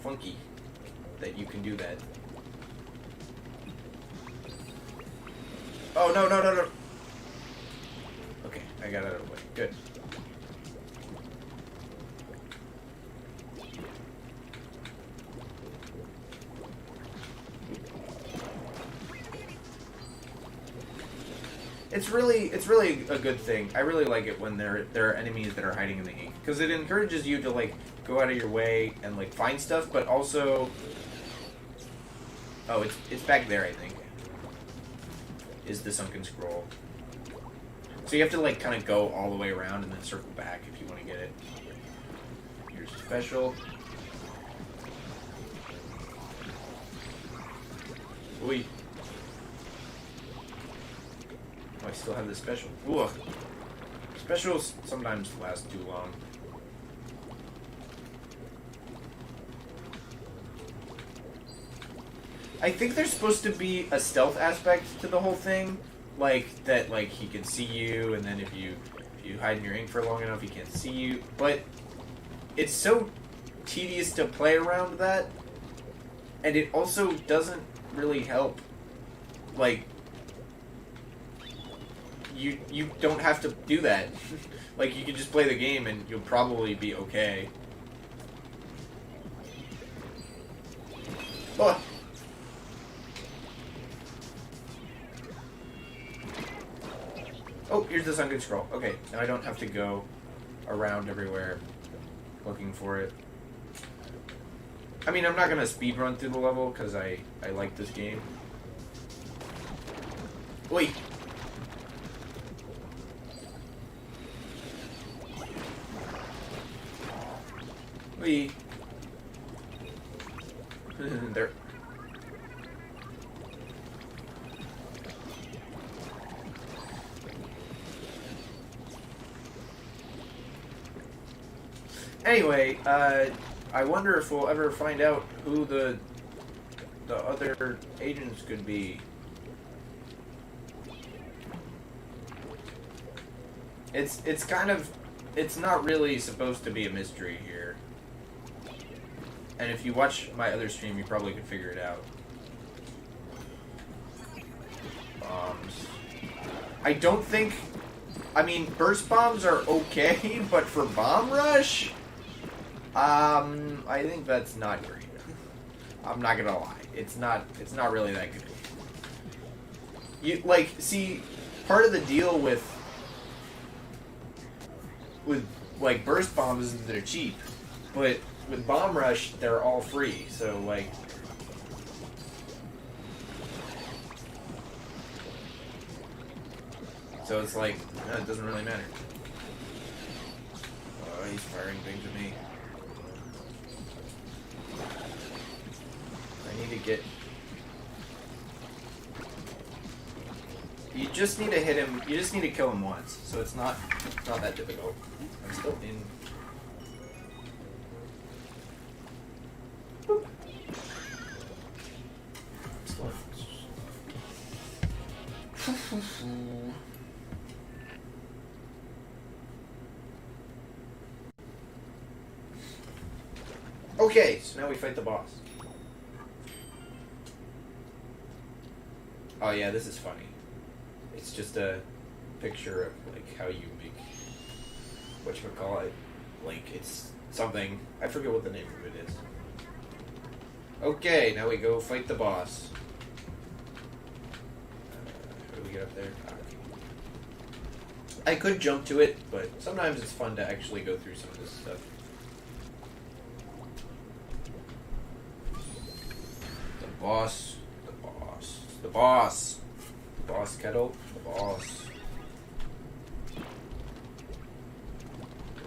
funky that you can do that. Oh, no. Okay, I got it out of the way. Good. It's really a good thing. I really like it when there are enemies that are hiding in the ink because it encourages you to like go out of your way and like find stuff, but also it's back there I think is the sunken scroll. So you have to like kind of go all the way around and then circle back if you want to get it. Here's special. Oi. Oh, I still have the special. Ooh. Specials sometimes last too long. I think there's supposed to be a stealth aspect to the whole thing, like that, like he can see you, and then if you hide in your ink for long enough, he can't see you. But it's so tedious to play around that, and it also doesn't really help. Like, you don't have to do that. Like, you can just play the game and you'll probably be okay. Oh. Oh, here's the sunken scroll. Okay, now I don't have to go around everywhere looking for it. I mean, I'm not gonna speedrun through the level because I like this game. Wait. Wait. There. Anyway, I wonder if we'll ever find out who the other agents could be. It's kind of, it's not really supposed to be a mystery here. And if you watch my other stream, you probably could figure it out. Bombs. I don't think, I mean, burst bombs are okay, but for bomb rush, I think that's not great. I'm not gonna lie. It's not really that good. You, like, see, part of the deal with like burst bombs is that they're cheap, but with bomb rush they're all free. So like, so it's like, no, it doesn't really matter. Oh, he's firing things at me. I need to get. You just need to hit him. You just need to kill him once, so it's not that difficult. I'm still in. Boop. Okay, so now we fight the boss. Oh yeah, this is funny. It's just a picture of like how you make whatchamacallit. Like, it's something, I forget what the name of it is. Okay, now we go fight the boss. How do we get up there? I could jump to it, but sometimes it's fun to actually go through some of this stuff. The boss. The boss. The boss kettle. The boss.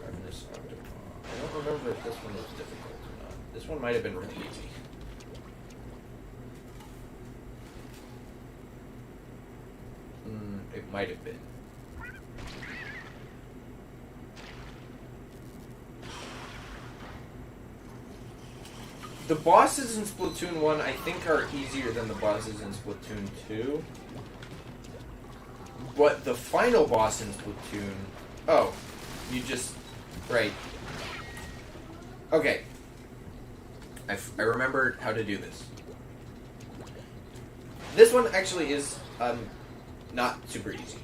Ravenous octopus. I don't remember if this one was difficult or not. This one might have been really easy. It might have been. The bosses in Splatoon 1, I think, are easier than the bosses in Splatoon 2. But the final boss in Splatoon... Oh, you just... Right. Okay. I remembered how to do this. This one actually is not super easy.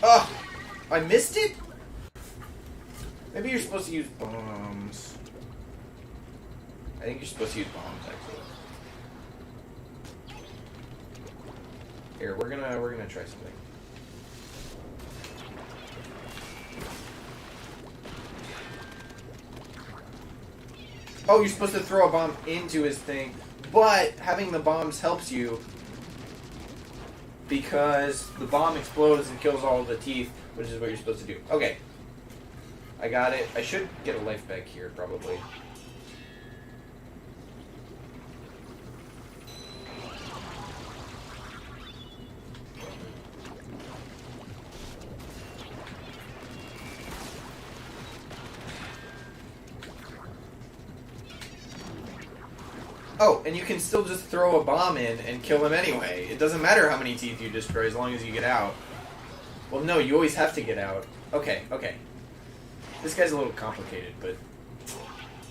Oh, I missed it? Maybe you're supposed to use bombs. I think you're supposed to use bombs, actually. Here, we're gonna try something. Oh, you're supposed to throw a bomb into his thing, but having the bombs helps you because the bomb explodes and kills all of the teeth, which is what you're supposed to do. Okay. I got it. I should get a life back here, probably. Oh, and you can still just throw a bomb in and kill him anyway. It doesn't matter how many teeth you destroy as long as you get out. Well, no, you always have to get out. Okay, okay. This guy's a little complicated, but...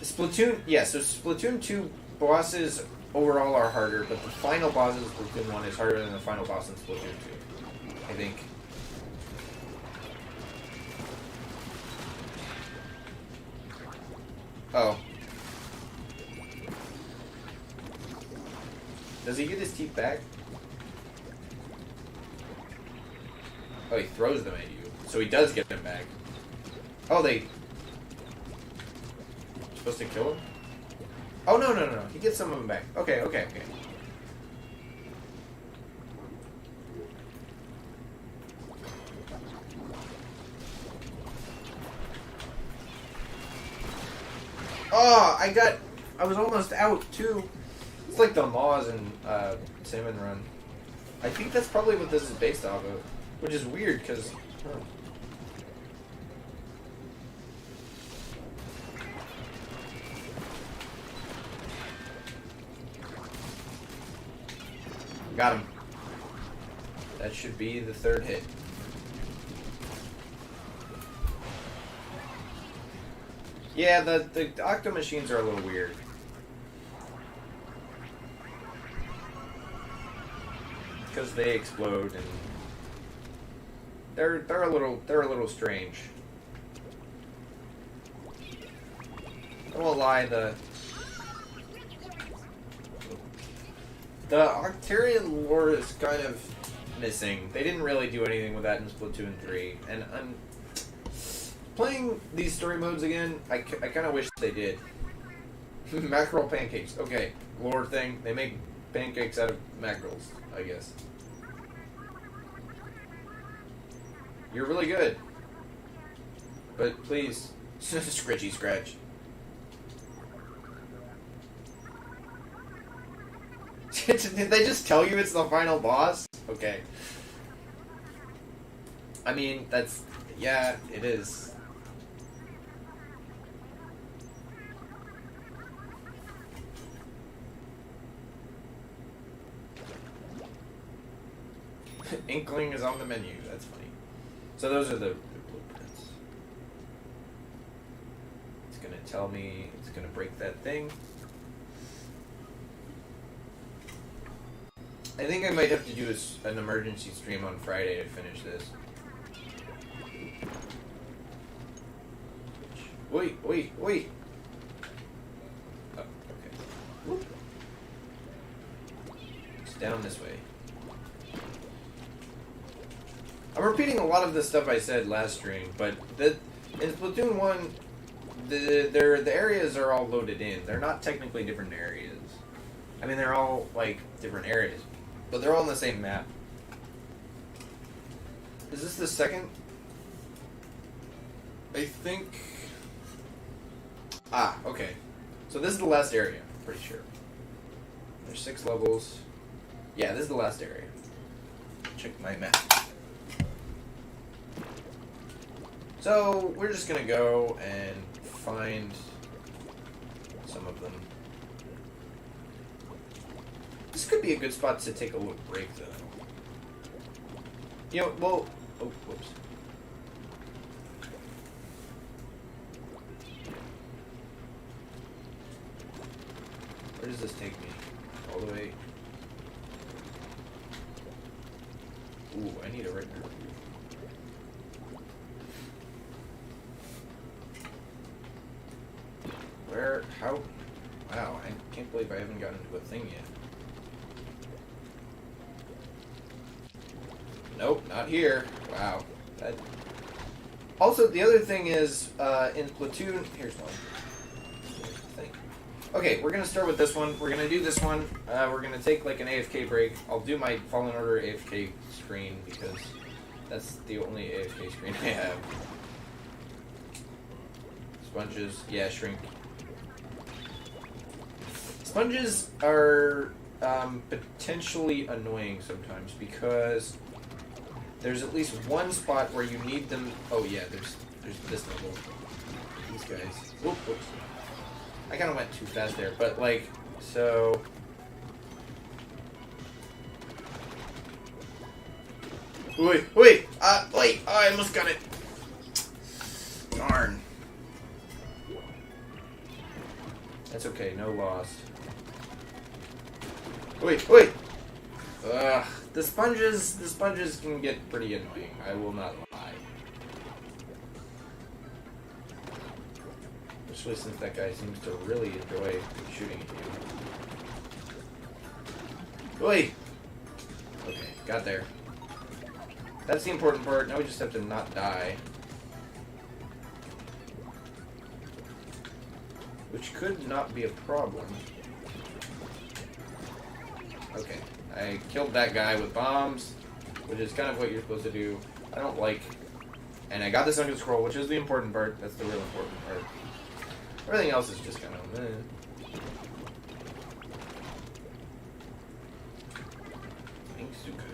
Splatoon... Yeah, so Splatoon 2 bosses overall are harder, but the final boss of Splatoon 1 is harder than the final boss in Splatoon 2. I think. Oh. Does he get his teeth back? Oh, he throws them at you. So he does get them back. Oh, they... Supposed to kill him? Oh, no, no, no, no. He gets some of them back. Okay, okay, okay. Oh, I was almost out, too. It's like the Maws and Salmon Run. I think that's probably what this is based off of. Which is weird, because... Huh. Got him. That should be the third hit. Yeah, the Octo Machines are a little weird. Because they explode and they're a little strange. I won't lie, the Octarian lore is kind of missing. They didn't really do anything with that in Splatoon 3, and I'm playing these story modes again. I kind of wish they did. Mackerel pancakes. Okay, lore thing. They make pancakes out of mackerels, I guess. You're really good. But please, scritchy scratch. Did they just tell you it's the final boss? Okay. I mean, that's... Yeah, it is. Inkling is on the menu. That's funny. So those are the blueprints. It's gonna tell me it's gonna break that thing. I think I might have to do an emergency stream on Friday to finish this. Wait, wait, wait! Oh, okay. Whoop. It's down this way. I'm repeating a lot of the stuff I said last stream, but in Splatoon 1, the areas are all loaded in. They're not technically different areas. I mean, they're all, like, different areas. But they're all on the same map. Is this the second? I think... Ah, okay. So this is the last area, I'm pretty sure. There's 6 levels. Yeah, this is the last area. Check my map. So, we're just gonna go and find some of them. This could be a good spot to take a little break, though. You know, well... Oh, whoops. Where does this take me? All the way... Ooh, I need a right now. Where? How? Wow, I can't believe I haven't gotten into a thing yet. Nope, not here. Wow. Also, the other thing is, in Splatoon... Here's one. Thing. Okay, we're going to start with this one. We're going to do this one. We're going to take, like, an AFK break. I'll do my Fallen Order AFK screen, because that's the only AFK screen I have. Sponges. Yeah, shrink. Sponges are potentially annoying sometimes, because... There's at least one spot where you need them. Oh yeah, there's this level. These guys. Whoop, whoops. I kind of went too fast there, but like So... Wait! Wait! Wait! Oh, I almost got it! Darn. That's okay, no loss. Wait! Wait! Ugh. The sponges can get pretty annoying. I will not lie. Especially since that guy seems to really enjoy shooting at you. Wait! Okay, got there. That's the important part. Now we just have to not die. Which could not be a problem. Okay. I killed that guy with bombs, which is kind of what you're supposed to do. I don't like... And I got the sunken scroll, which is the important part. That's the real important part. Everything else is just kind of... Inksuka.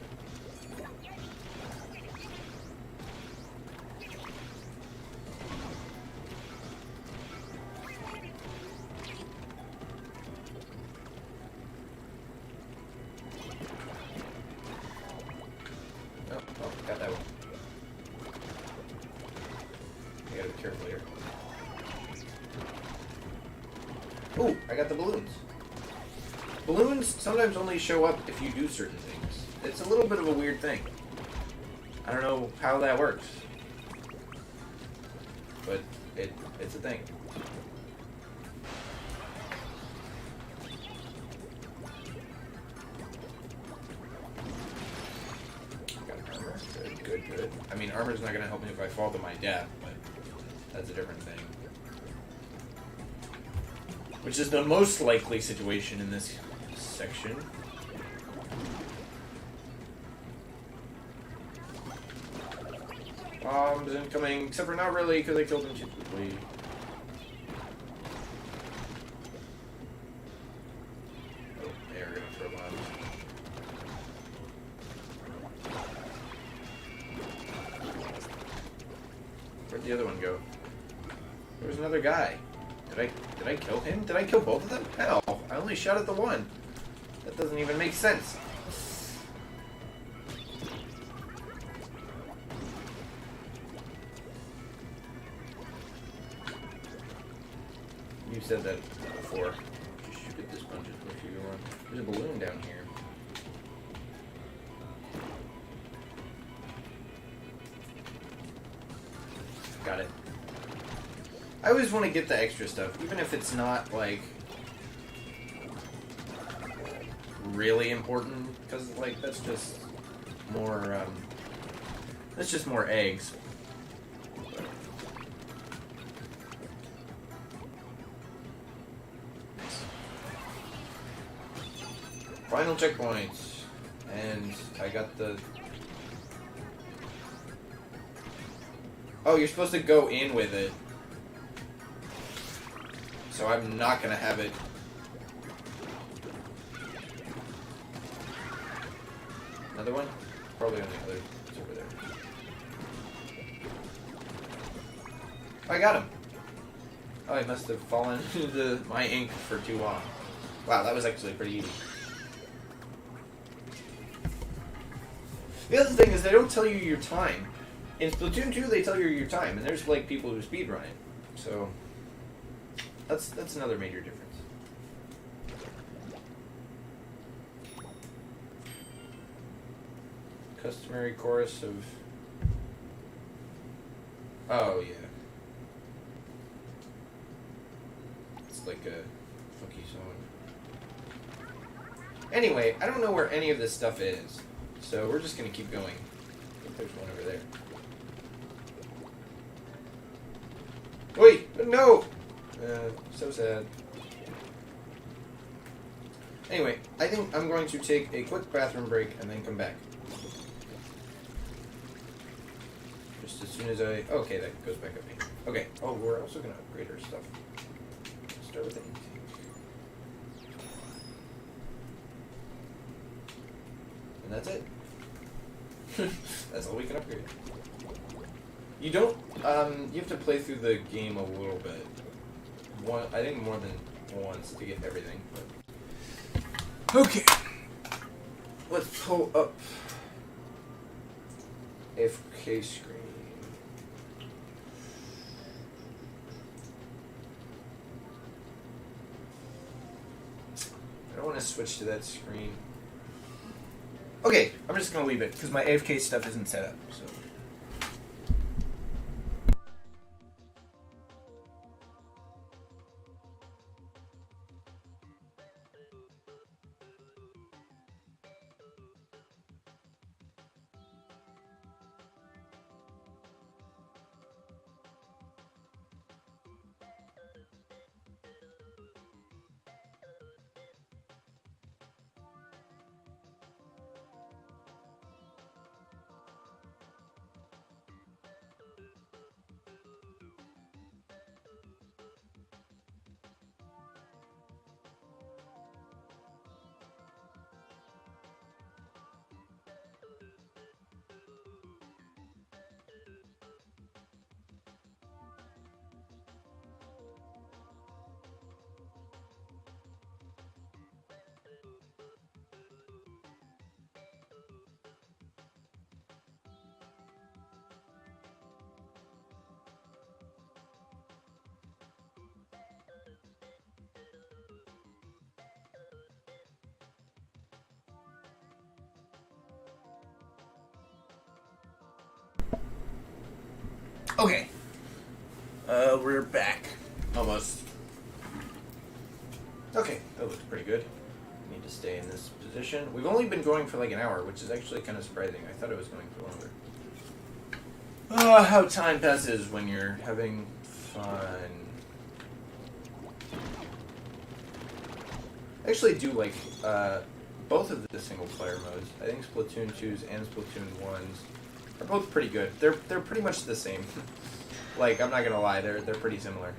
Got that one. I gotta be careful here. Ooh, I got the balloons. Balloons sometimes only show up if you do certain things. It's a little bit of a weird thing. I don't know how that works. But it's a thing. Good. I mean, armor's not going to help me if I fall to my death, but that's a different thing. Which is the most likely situation in this section. Bombs incoming, except for not really, because I killed him too quickly. Oh, they are going to throw bombs. Where'd the other one go? There was another guy. Did I kill him? Did I kill both of them? Hell, I only shot at the one. That doesn't even make sense. You said that before. Just shoot at the sponges if you want. There's a balloon down here. Got it. I always want to get the extra stuff, even if it's not, like, really important, because, like, that's just more, eggs. Final checkpoints. And I got the... Oh, you're supposed to go in with it. So I'm not gonna have it. Another one? Probably on the other. It's over there. Oh, I got him. Oh, I must have fallen into my ink for too long. Wow, that was actually pretty easy. The other thing is they don't tell you your time. In Splatoon 2, they tell you your time, and there's like people who speedrun it. So that's another major difference. Customary chorus of... Oh, yeah. It's like a funky song. Anyway, I don't know where any of this stuff is, so we're just going to keep going. I think there's one over there. Wait! No! So sad. Anyway, I think I'm going to take a quick bathroom break and then come back. Just as soon as I... Okay, that goes back up here. Okay. Oh, we're also going to upgrade our stuff. Let's start with the intake. And that's it. That's all we can upgrade. You don't... you have to play through the game a little bit. I think more than once to get everything, but... Okay. Let's pull up AFK screen. I don't want to switch to that screen. Okay, I'm just going to leave it because my AFK stuff isn't set up. So. Okay. We're back. Almost. Okay, that looks pretty good. Need to stay in this position. We've only been going for like an hour, which is actually kind of surprising. I thought it was going for longer. Oh, how time passes when you're having fun. I actually do like both of the single player modes. I think Splatoon 2's and Splatoon 1's are both pretty good. They're pretty much the same. Like, I'm not gonna lie, they're pretty similar.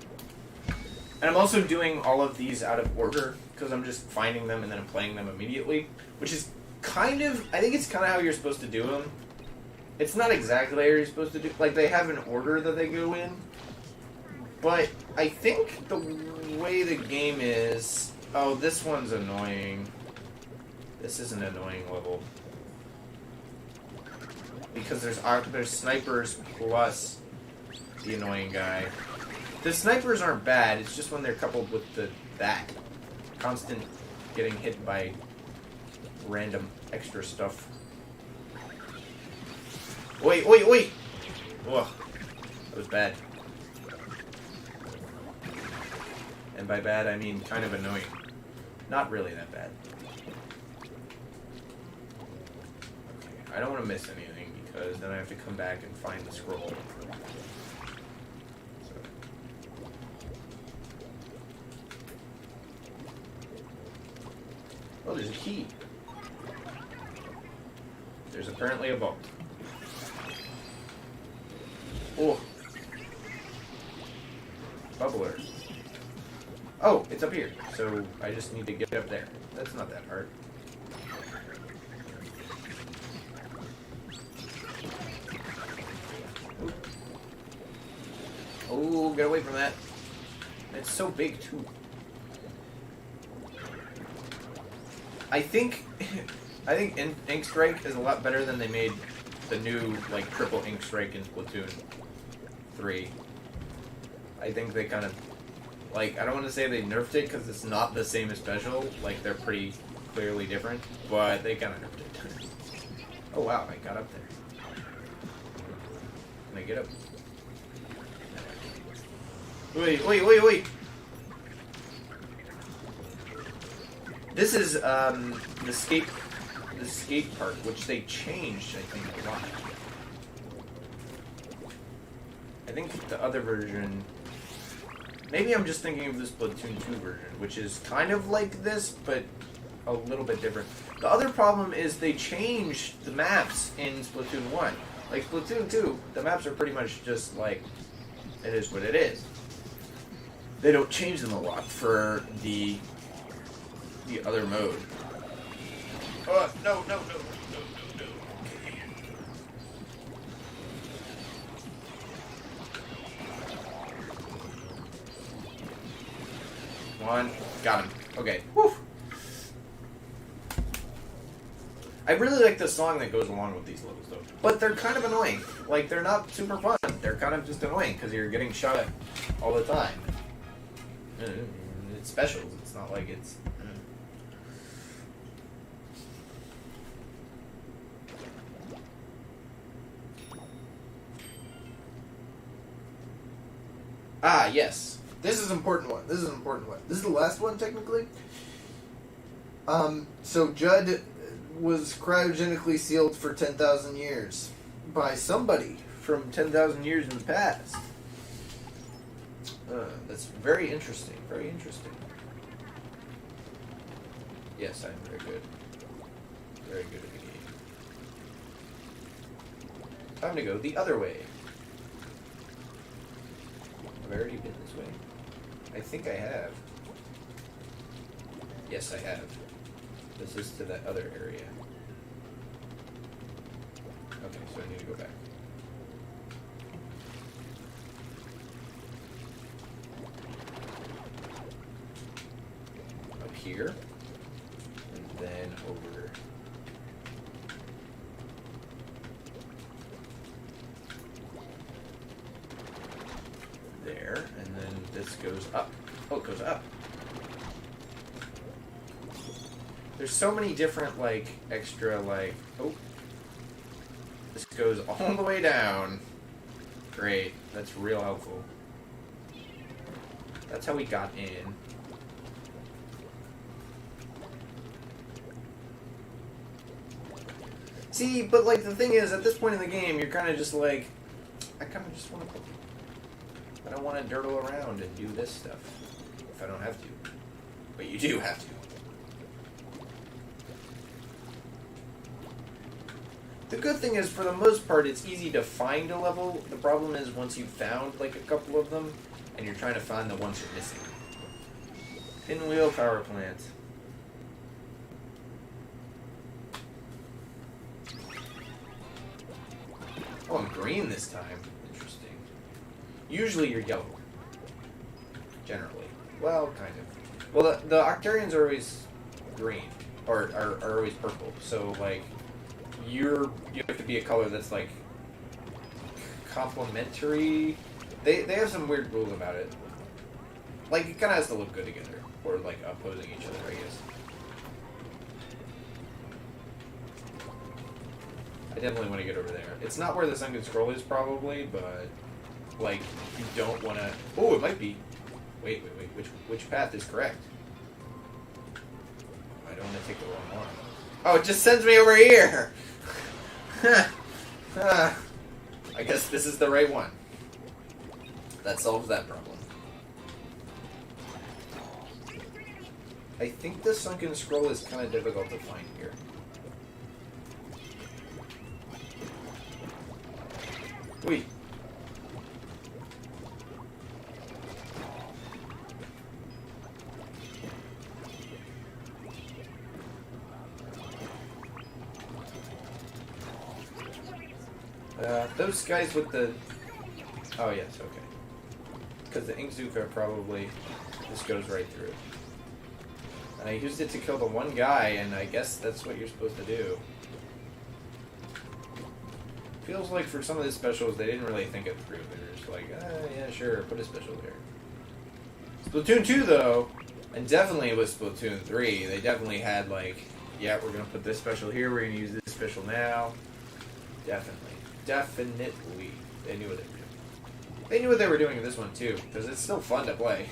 And I'm also doing all of these out of order because I'm just finding them and then I'm playing them immediately, which is kind of, I think it's kind of how you're supposed to do them. It's not exactly how you're supposed to do, like they have an order that they go in, but I think the way the game is, oh, this one's annoying. This is an annoying level. Because there's snipers plus the annoying guy. The snipers aren't bad, it's just when they're coupled with that constant getting hit by random extra stuff. Wait! Ugh, that was bad. And by bad, I mean kind of annoying. Not really that bad. Okay, I don't want to miss anything because then I have to come back and find the scroll. Oh, there's a key. There's apparently a vault. Oh. Bubbler. Oh, it's up here. So I just need to get up there. That's not that hard. Oh, get away from that. It's so big, too. I think Ink Strike is a lot better than they made the new, like, triple Ink Strike in Splatoon 3. I think they kind of, like, I don't want to say they nerfed it because it's not the same as special. Like, they're pretty clearly different, but they kind of nerfed it. Oh, wow, I got up there. Can I get up? Wait. This is the skate park, which they changed, I think, a lot. I think the other version, maybe I'm just thinking of the Splatoon 2 version, which is kind of like this, but a little bit different. The other problem is they changed the maps in Splatoon 1. Like Splatoon 2, the maps are pretty much just like, it is what it is. They don't change them a lot for the other mode. Oh, no. Okay. Come on. Got him. Okay. Woo. I really like the song that goes along with these levels, though. But they're kind of annoying. Like, they're not super fun. They're kind of just annoying because you're getting shot at all the time. It's specials. It's not like it's... Ah, yes. This is an important one. This is an important one. This is the last one, technically. So Judd was cryogenically sealed for 10,000 years by somebody from 10,000 years in the past. That's very interesting. Very interesting. Yes, I'm very good. Very good at the game. Time to go the other way. Have I already been this way? I think I have. Yes, I have. This is to that other area. Okay, so I need to go back. Up here. And then over. There. And then this goes up. Oh, it goes up. There's so many different, like, extra, like... Oh. This goes all the way down. Great. That's real helpful. That's how we got in. See, but, like, the thing is, at this point in the game, you're kind of just like... I kind of just want to... I don't want to dirtle around and do this stuff. If I don't have to. But you do have to. The good thing is, for the most part, it's easy to find a level. The problem is once you've found, like, a couple of them, and you're trying to find the ones you're missing. Pinwheel power plant. Oh, I'm green this time. Interesting. Usually you're yellow. Generally. Well, kind of. Well, the Octarians are always green. Or are always purple. So, like... You have to be a color that's, like, complementary. They have some weird rules about it. Like, it kind of has to look good together. Or, like, opposing each other, I guess. I definitely want to get over there. It's not where the sunken scroll is, probably, but, like, you don't want to... Oh, it might be. Wait. Which path is correct? I don't want to take the wrong one. Oh, it just sends me over here! I guess this is the right one. That solves that problem. I think the sunken scroll is kind of difficult to find here. Wait. Those guys with the... Oh, yes, okay. Because the Inkzuka probably just goes right through. And I used it to kill the one guy, and I guess that's what you're supposed to do. Feels like for some of the specials, they didn't really think it through. They were just like, yeah, sure, put a special there. Splatoon 2, though, and definitely with Splatoon 3, they definitely had, like, yeah, we're going to put this special here, we're going to use this special now. Definitely. Definitely. They knew what they were doing. They knew what they were doing in this one, too, because it's still fun to play.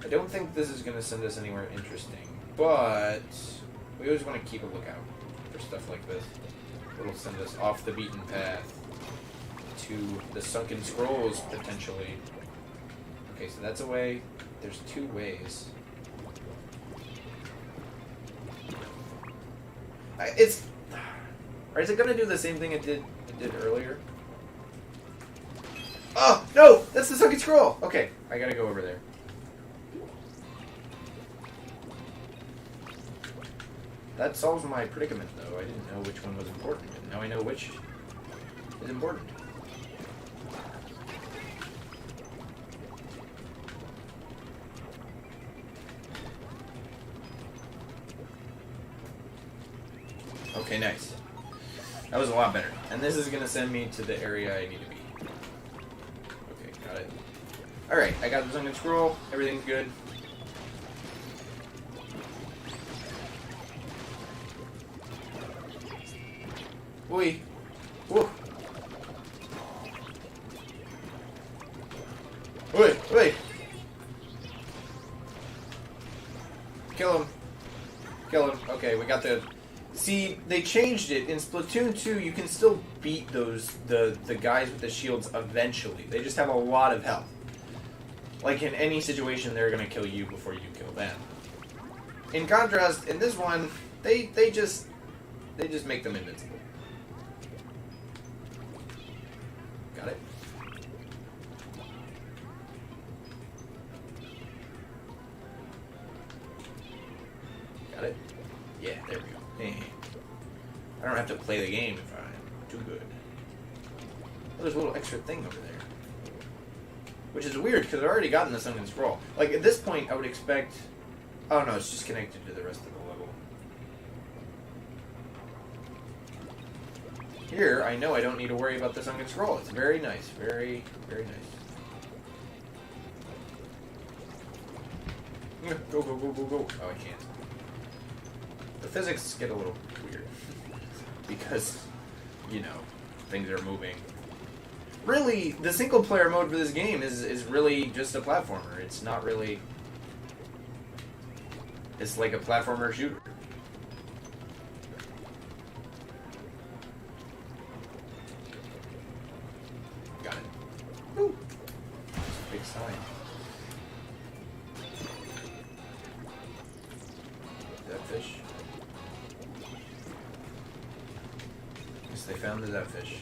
I don't think this is going to send us anywhere interesting, but we always want to keep a lookout for stuff like this. It'll send us off the beaten path to the sunken scrolls, potentially. Okay, so that's a way. There's two ways. Is it going to do the same thing it did earlier? Oh, no! That's the sunken scroll! Okay, I gotta go over there. That solves my predicament, though. I didn't know which one was important, and now I know which is important. Okay, nice. That was a lot better. And this is gonna send me to the area I need to be. Okay, got it. Alright, I got the sunken scroll. Everything's good. Oi. Whoa. Oi, oi. Kill him. Kill him. Okay, we got the... See, they changed it. In Splatoon 2, you can still beat the guys with the shields eventually. They just have a lot of health. Like, in any situation, they're gonna kill you before you kill them. In contrast, in this one, they just make them invincible. Got it? Got it? Yeah, there we go. Hey. I don't have to play the game if I'm too good. Oh, there's a little extra thing over there. Which is weird, because I've already gotten the sunken scroll. Like, at this point, I would expect... Oh, no, it's just connected to the rest of the level. Here, I know I don't need to worry about the sunken scroll. It's very nice. Very, very nice. Yeah, go, go, go, go, go. Oh, I can't. The physics get a little weird. Because, you know, things are moving. Really, the single-player mode for this game is really just a platformer. It's not really... It's like a platformer shooter. Got it. Woo! Big sign. Is that fish? Yes, they found that fish.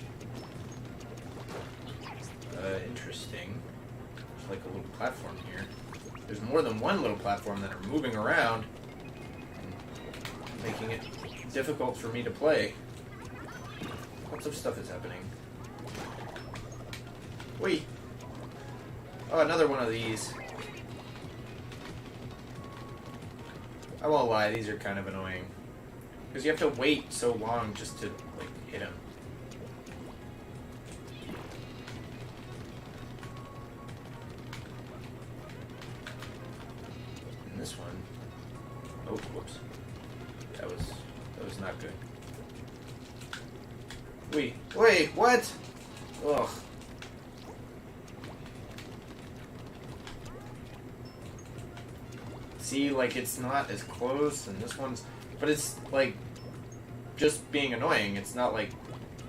Interesting. There's like a little platform here. There's more than one little platform that are moving around and making it difficult for me to play. Lots of stuff is happening. Wait. Oh, another one of these. I won't lie, these are kind of annoying. Because you have to wait so long just to, like, hit them. This one. Oh, whoops. That was not good. Wait, what? Ugh. See, like, it's not as close, and this one's... But it's, like, just being annoying. It's not like,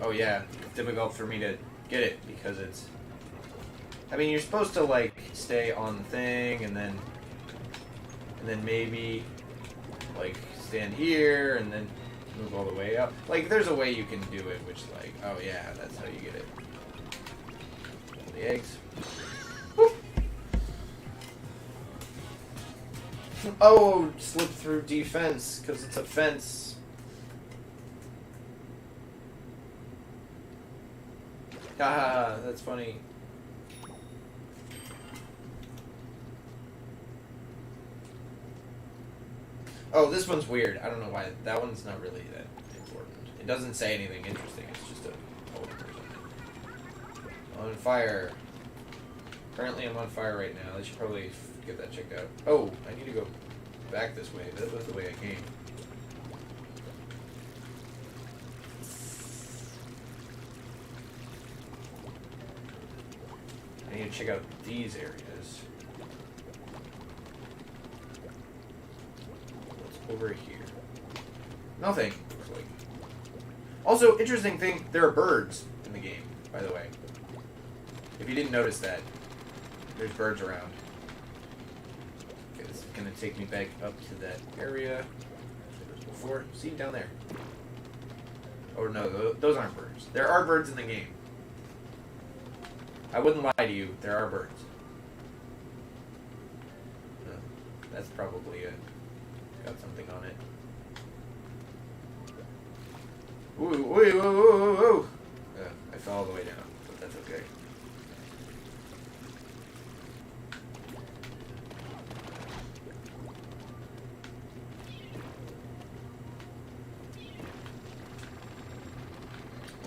oh yeah, it's difficult for me to get it, because it's... I mean, you're supposed to, like, stay on the thing, and then maybe, like, stand here, and then move all the way up. Like, there's a way you can do it, which, like, oh yeah, that's how you get it. The eggs. Whoop. Oh, slip through defense, because it's a fence. Ah, that's funny. Oh, this one's weird. I don't know why. That one's not really that important. It doesn't say anything interesting. It's just a poem or something. On fire. Currently I'm on fire right now. I should probably get that checked out. Oh, I need to go back this way. That was the way I came. I need to check out these areas. Over here. Nothing. Like. Also, interesting thing, there are birds in the game, by the way. If you didn't notice that, there's birds around. Okay, this is going to take me back up to that area. Before, see down there. Oh no, those aren't birds. There are birds in the game. I wouldn't lie to you, there are birds. That's probably it. Got something on it. Ooh, whoa, whoa, whoa, whoa. I fell all the way down, but that's okay.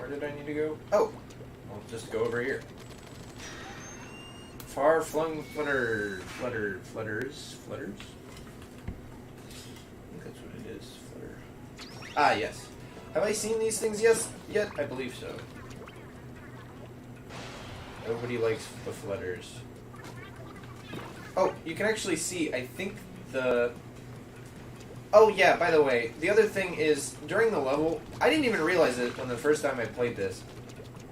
Where did I need to go? Oh! I'll just go over here. Far-flung flutters. I think that's what it is. Flutter. Ah, yes. Have I seen these things yet? I believe so. Nobody likes the flutters. Oh, you can actually see, I think the... Oh, yeah, by the way, the other thing is, during the level, I didn't even realize it when the first time I played this.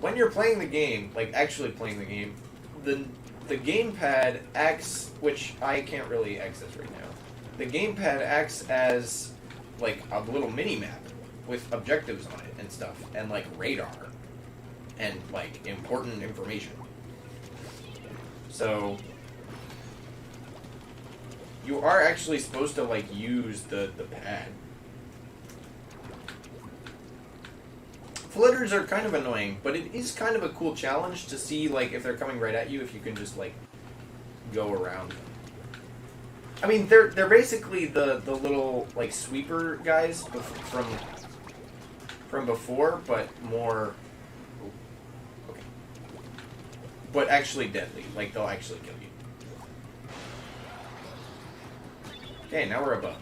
When you're playing the game, like actually playing the game, the gamepad acts, which I can't really access right now, the gamepad acts as, like, a little mini-map with objectives on it and stuff, and, like, radar, and, like, important information. So, you are actually supposed to, like, use the pad. Flitters are kind of annoying, but it is kind of a cool challenge to see, like, if they're coming right at you, if you can just, like, go around them. I mean, they're basically the little, like, sweeper guys from before, but more... Okay. But actually deadly. Like, they'll actually kill you. Okay, now we're above.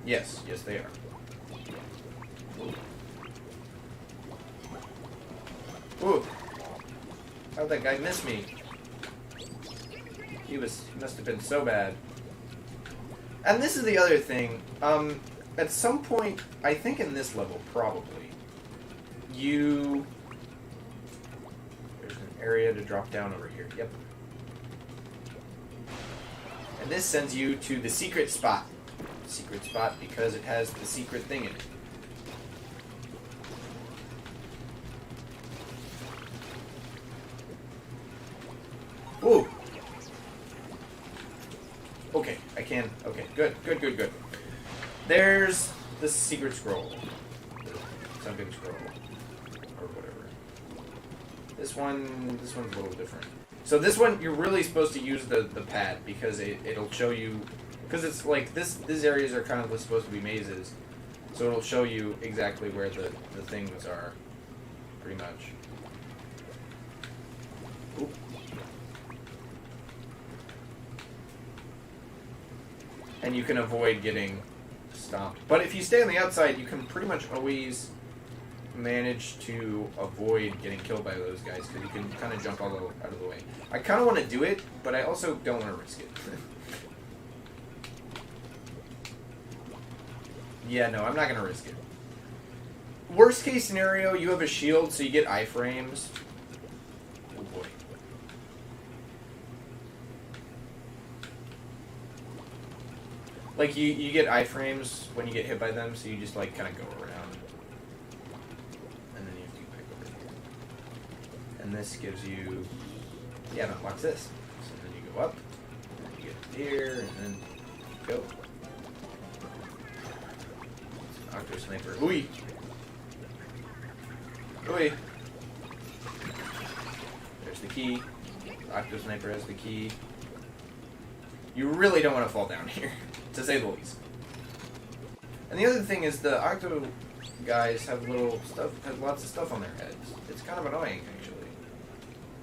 Yes, they are. Ooh. How'd that guy miss me? He must have been so bad. And this is the other thing. At some point, I think in this level, probably, there's an area to drop down over here. Yep. And this sends you to the secret spot. Secret spot because it has the secret thing in it. Ooh! Okay, I can. Okay, good. There's the secret scroll. Sunken scroll. Or whatever. This one's a little different. So this one, you're really supposed to use the pad because it'll show you... Because it's like, these areas are kind of supposed to be mazes. So it'll show you exactly where the things are. Pretty much. Oop. And you can avoid getting stomped. But if you stay on the outside, you can pretty much always manage to avoid getting killed by those guys, because you can kind of jump all out of the way. I kind of want to do it, but I also don't want to risk it. Yeah, no, I'm not going to risk it. Worst case scenario, you have a shield, so you get iframes. Oh boy. Like, you get iframes when you get hit by them, so you just, like, kind of go around. And then you have to pick over here. And this gives you... Yeah, no, watch this. So then you go up, and then you get here, and then go. Octo Sniper. Ooey! Ooey! There's the key. The Octo Sniper has the key. You really don't want to fall down here, to say the least. And the other thing is the Octo guys have lots of stuff on their heads. It's kind of annoying, actually.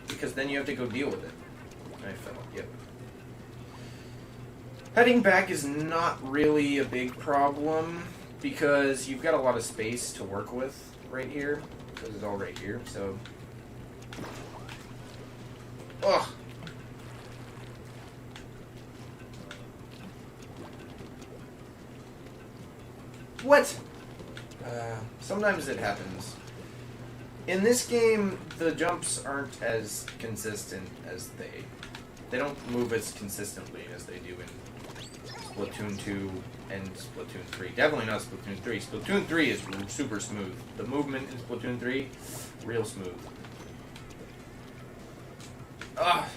Because then you have to go deal with it. I fell, yep. Heading back is not really a big problem, because you've got a lot of space to work with right here, because it's all right here, so... Ugh! What? Sometimes it happens. In this game, the jumps aren't as consistent as they don't move as consistently as they do in Splatoon 2 and Splatoon 3. Definitely not Splatoon 3. Splatoon 3 is super smooth. The movement in Splatoon 3, real smooth. Ugh!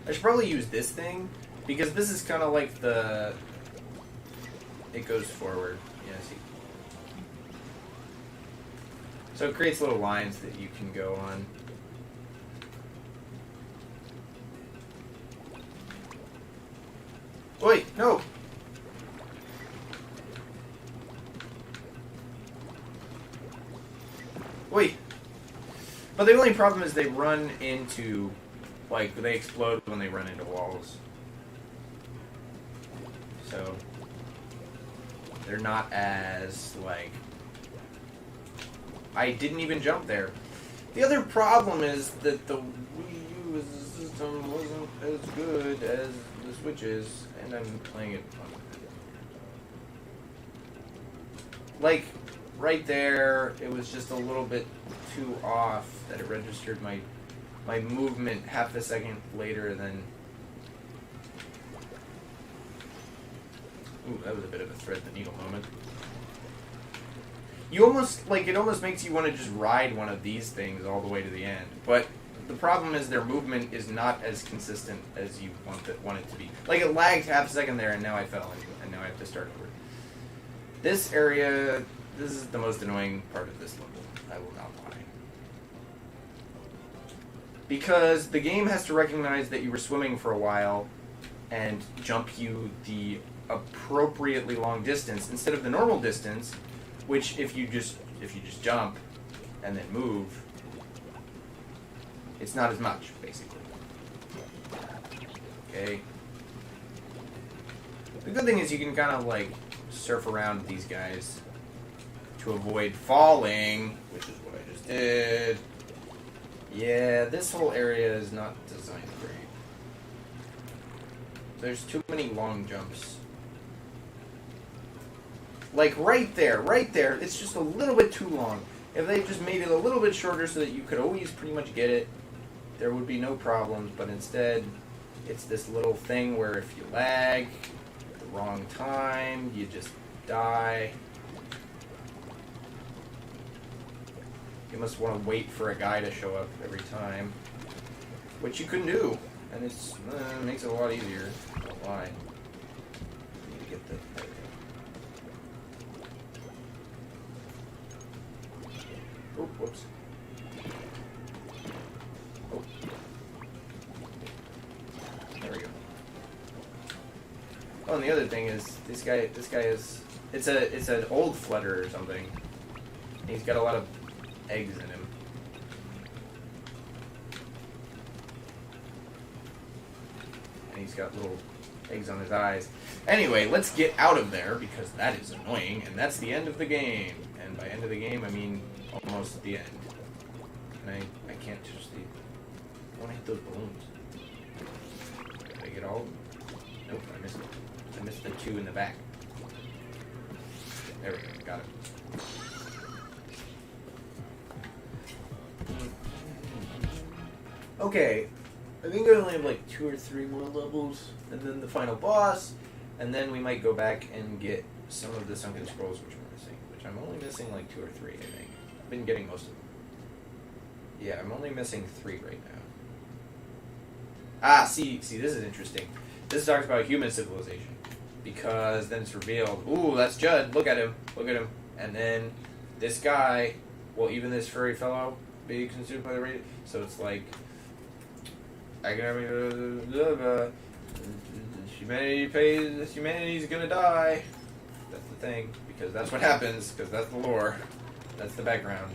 I should probably use this thing, because this is kind of like the... It goes forward. Yeah, see. So it creates little lines that you can go on. Wait, no! Wait. But the only problem is they run into, like, they explode when they run into walls. So, they're not as, like... I didn't even jump there. The other problem is that the Wii U system wasn't as good as the Switch's, and I'm playing it on... Like, right there, it was just a little bit too off that it registered my movement half a second later than... Ooh, that was a bit of a thread the needle moment. You almost, like, it almost makes you want to just ride one of these things all the way to the end. But the problem is their movement is not as consistent as you want it to be. Like, it lagged half a second there, and now I fell, and now I have to start over. This area, this is the most annoying part of this level. I will not lie. Because the game has to recognize that you were swimming for a while and jump you the appropriately long distance instead of the normal distance, which if you just jump and then move, it's not as much, basically. Okay. The good thing is you can kind of like surf around these guys to avoid falling, which is what I just did. Yeah, this whole area is not designed great. There's too many long jumps. Like right there, it's just a little bit too long. If they just made it a little bit shorter so that you could always pretty much get it, there would be no problems, but instead, it's this little thing where if you lag at the wrong time, you just die. You must want to wait for a guy to show up every time, which you can do, and it makes it a lot easier. Don't lie. Need to get the... There we go. Oh, whoops. Oh. There we go. Oh, and the other thing is this guy is it's an old flutter or something. He's got a lot of eggs in him. And he's got little eggs on his eyes. Anyway, let's get out of there because that is annoying, and that's the end of the game. And by end of the game, I mean almost the end. And I can't touch the... I want to hit those balloons. Did I get all of them? Nope, I missed it. I missed the two in the back. There we go, got it. Okay, I think I only have like 2 or 3 more levels, and then the final boss, and then we might go back and get some of the sunken scrolls which we're missing, which I'm only missing like 2 or 3, I think. I've been getting most of them. Yeah, I'm only missing 3 right now. Ah, see, this is interesting. This talks about human civilization, because then it's revealed, ooh, that's Judd, look at him, and then this guy, well, even this furry fellow, be consumed by the radio, so it's like, humanity's gonna die. That's the thing, because that's what happens, because that's the lore. That's the background.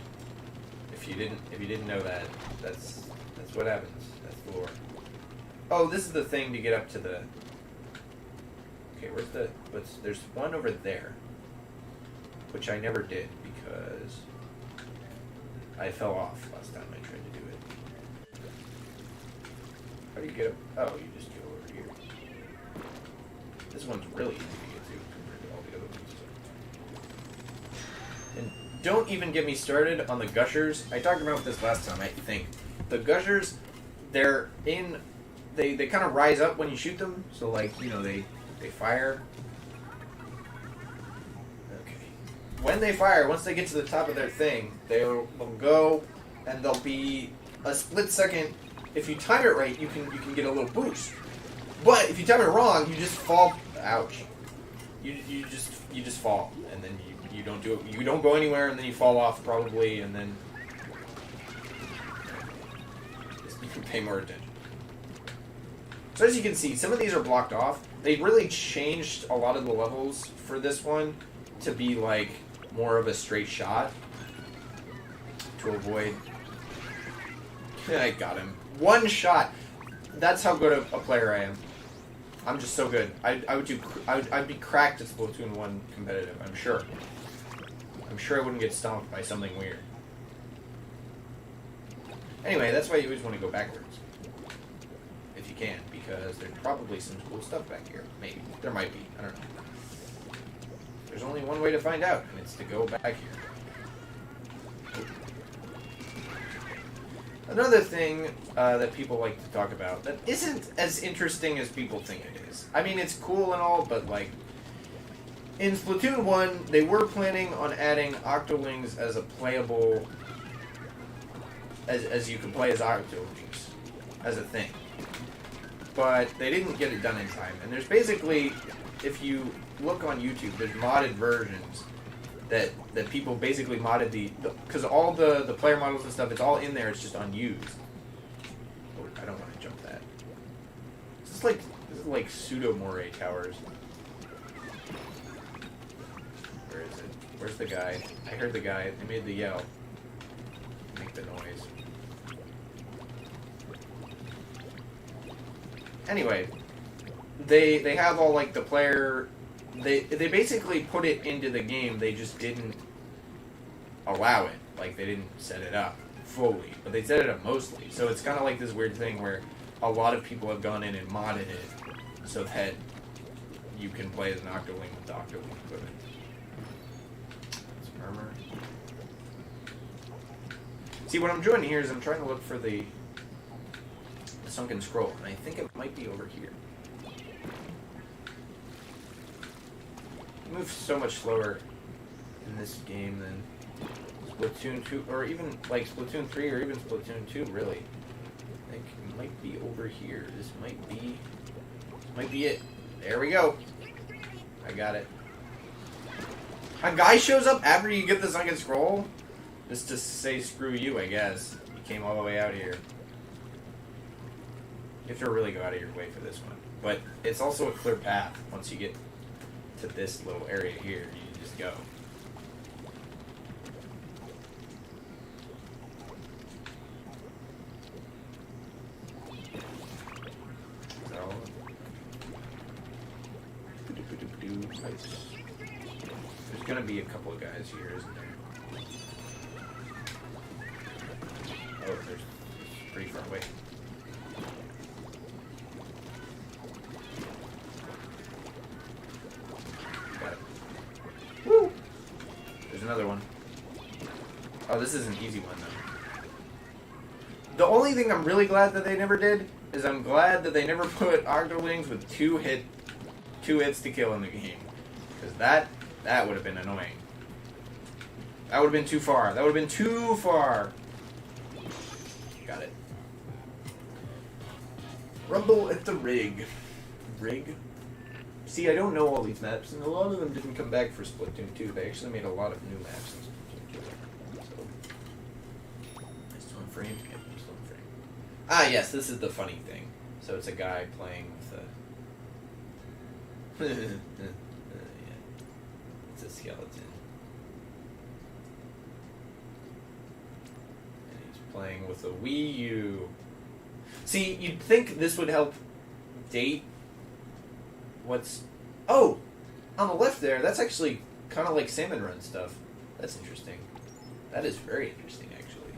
If you didn't know that, that's what happens. That's the lore. Oh, this is the thing to get up to the... Okay, there's one over there, which I never did, because I fell off last time I tried to do it. How do you get up? Oh, you just go over here. This one's really easy to get to compared to all the other ones. And don't even get me started on the gushers. I talked about this last time, I think. The gushers, they kind of rise up when you shoot them. So, like, you know, they fire. Okay. When they fire, once they get to the top of their thing, they'll go, and there'll be a split second. If you time it right, you can get a little boost. But if you time it wrong, you just fall. Ouch. You just fall, and then you don't do it. You don't go anywhere, and then you fall off probably, and then you can pay more attention. So as you can see, some of these are blocked off. They really changed a lot of the levels for this one to be like more of a straight shot. to avoid. I got him. One shot. That's how good a player I am. I'm just so good. I'd be cracked at Splatoon 1 competitive, I'm sure. I'm sure I wouldn't get stomped by something weird. Anyway, that's why you always want to go backwards. If you can, because there's probably some cool stuff back here. Maybe. There might be. I don't know. There's only one way to find out, and it's to go back here. Another thing that people like to talk about that isn't as interesting as people think it is. I mean, it's cool and all, but like, in Splatoon 1, they were planning on adding Octolings as a playable, as you can play as Octolings, as a thing. But they didn't get it done in time. And there's basically, if you look on YouTube, there's modded versions that people basically modded because all the player models and stuff, it's all in there, it's just unused. Oh, I don't want to jump that. This is like pseudo-moray towers. Where is it? Where's the guy? I heard the guy. They made the yell. Make the noise. Anyway, they have all like the player. They basically put it into the game. They just didn't allow it. Like they didn't set it up fully, but they set it up mostly. So it's kind of like this weird thing where a lot of people have gone in and modded it so that you can play as an Octoling with the Octoling equipment. Armor. See, what I'm doing here is I'm trying to look for the sunken scroll, and I think it might be over here. It moves so much slower in this game than Splatoon 2, or even like Splatoon 3, or even Splatoon 2, really. I think it might be over here. This might be it. There we go. I got it. A guy shows up after you get the sunken scroll? Just to say screw you, I guess. You came all the way out here. You have to really go out of your way for this one. But it's also a clear path. Once you get to this little area here, you just go. So. There's gonna be a couple of guys here, isn't there? Oh, there's pretty far away. Got it. Woo! There's another one. Oh, this is an easy one, though. The only thing I'm really glad that they never did is I'm glad that they never put Octolings with two hits to kill in the game. Because that would have been annoying. That would have been too far. That would have been too far. Got it. Rumble at the rig. Rig? See, I don't know all these maps, and a lot of them didn't come back for Splatoon 2. They actually made a lot of new maps in Splatoon 2. So, I'm still in frame? Yeah, I'm still in frame. Ah, yes, this is the funny thing. So it's a guy playing with a... yeah. It's a skeleton. And he's playing with a WiiU. See, you'd think this would help date what's... Oh! On the left there, that's actually kind of like Salmon Run stuff. That's interesting. That is very interesting, actually.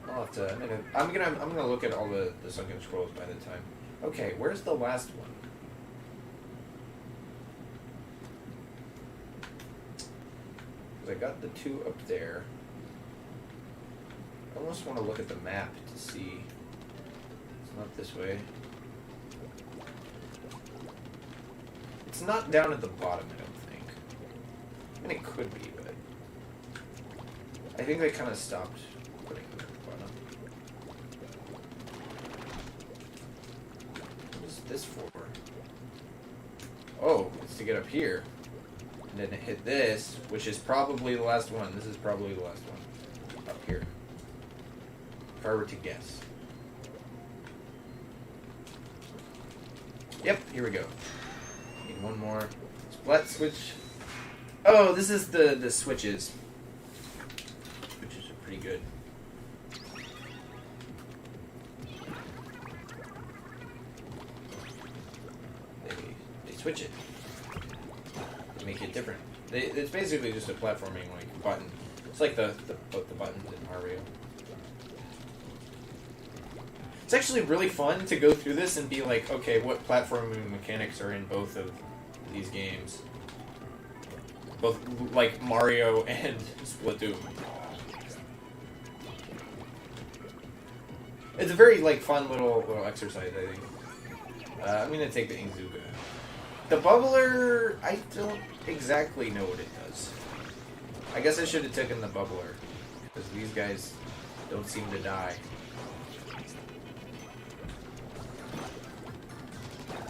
I'll have to... I'm gonna look at all the sunken scrolls by the time. Okay, where's the last one? I got the two up there. I almost want to look at the map to see. It's not this way. It's not down at the bottom, I don't think. I mean, it could be, but I think they kind of stopped putting them at the bottom. What is this for? Oh, it's to get up here. And then hit this, which is probably the last one. This is probably the last one. Up here. If I were to guess. Yep, here we go. Need one more. Splat switch. Oh, this is the switches. Switches are pretty pretty good. They switch it. They make it different. It's basically just a platforming like button. It's like the buttons in Mario. It's actually really fun to go through this and be like, okay, what platforming mechanics are in both of these games? Both, like, Mario and Splatoon. It's a very, like, fun little exercise, I think. I'm gonna take the Ingzuga. The Bubbler, I don't exactly know what it does. I guess I should have taken the Bubbler, because these guys don't seem to die.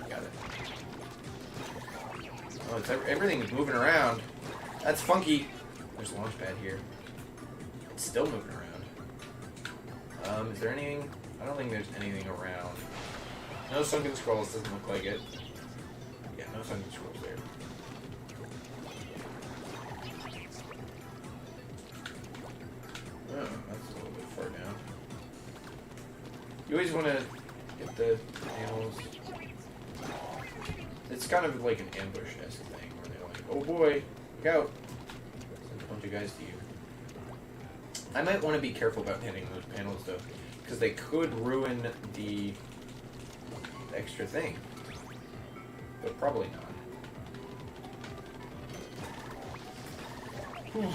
Got it. Oh, everything's moving around. That's funky. There's a launch pad here. It's still moving around. Is there anything? I don't think there's anything around. No sunken scrolls, doesn't look like it. Yeah, no sunken scrolls there. Oh, that's a little bit far down. You always want to get the panels. It's kind of like an ambush-esque thing, where they're like, oh boy, look out. Send a bunch of guys to you. I might want to be careful about hitting those panels, though, because they could ruin the extra thing. But probably not.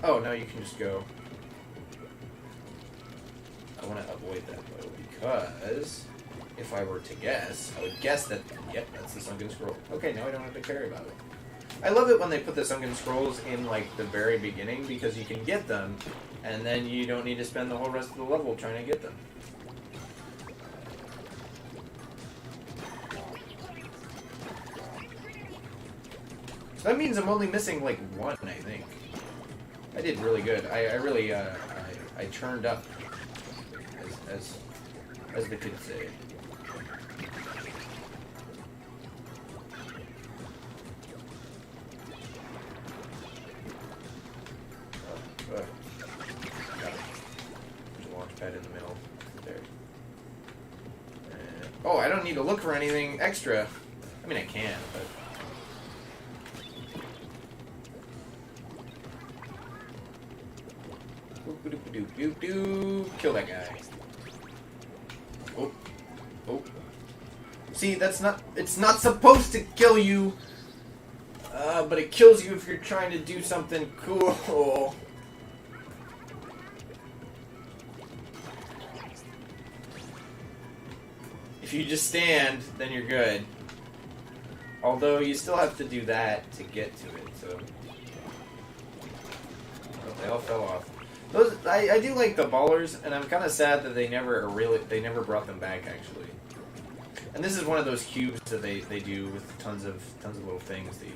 Oh, no, you can just go. I want to avoid that, though, because if I were to guess, I would guess that, yep, that's the sunken scroll. Okay, now I don't have to care about it. I love it when they put the sunken scrolls in, like, the very beginning, because you can get them, and then you don't need to spend the whole rest of the level trying to get them. So that means I'm only missing, like, one, I think. I did really good. I really, I turned up, as the kids say. Got it. There's a launch pad in the middle. There. And, oh, I don't need to look for anything extra. I mean, I can, but... Kill that guy. Oh. Oh. See, that's not... It's not supposed to kill you! But it kills you if you're trying to do something cool. If you just stand, then you're good. Although, you still have to do that to get to it, so... Oh, they all fell off. Those, I do like the ballers, and I'm kind of sad that they never brought them back, actually. And this is one of those cubes that they do with tons of little things that you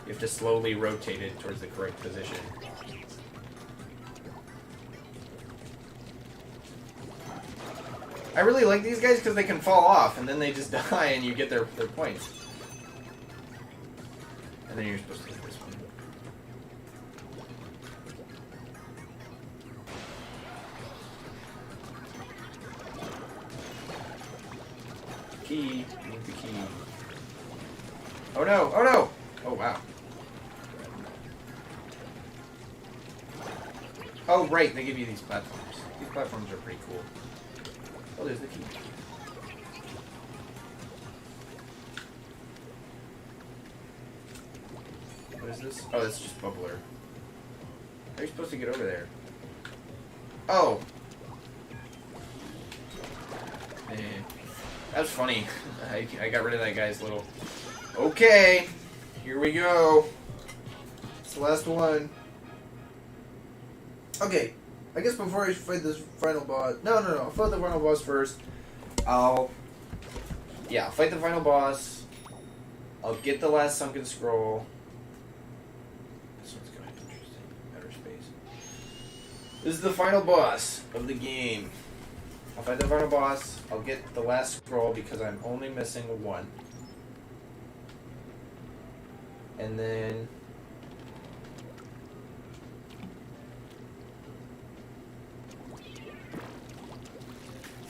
have to slowly rotate it towards the correct position. I really like these guys because they can fall off, and then they just die, and you get their points. And then you're supposed to hit this one. Key. I need the key. Oh no! Oh no! Oh wow. Oh right, they give you these platforms. These platforms are pretty cool. Oh, there's the key. What is this? Oh, it's just bubbler. How are you supposed to get over there? Oh! Man. That was funny. I got rid of that guy's little... Okay! Here we go! It's the last one. Okay. I guess before I fight this final boss... No. I'll fight the final boss first. Yeah, fight the final boss. I'll get the last sunken scroll. This one's kind of interesting. Outer space. This is the final boss of the game. I'll fight the final boss. I'll get the last scroll because I'm only missing one. And then...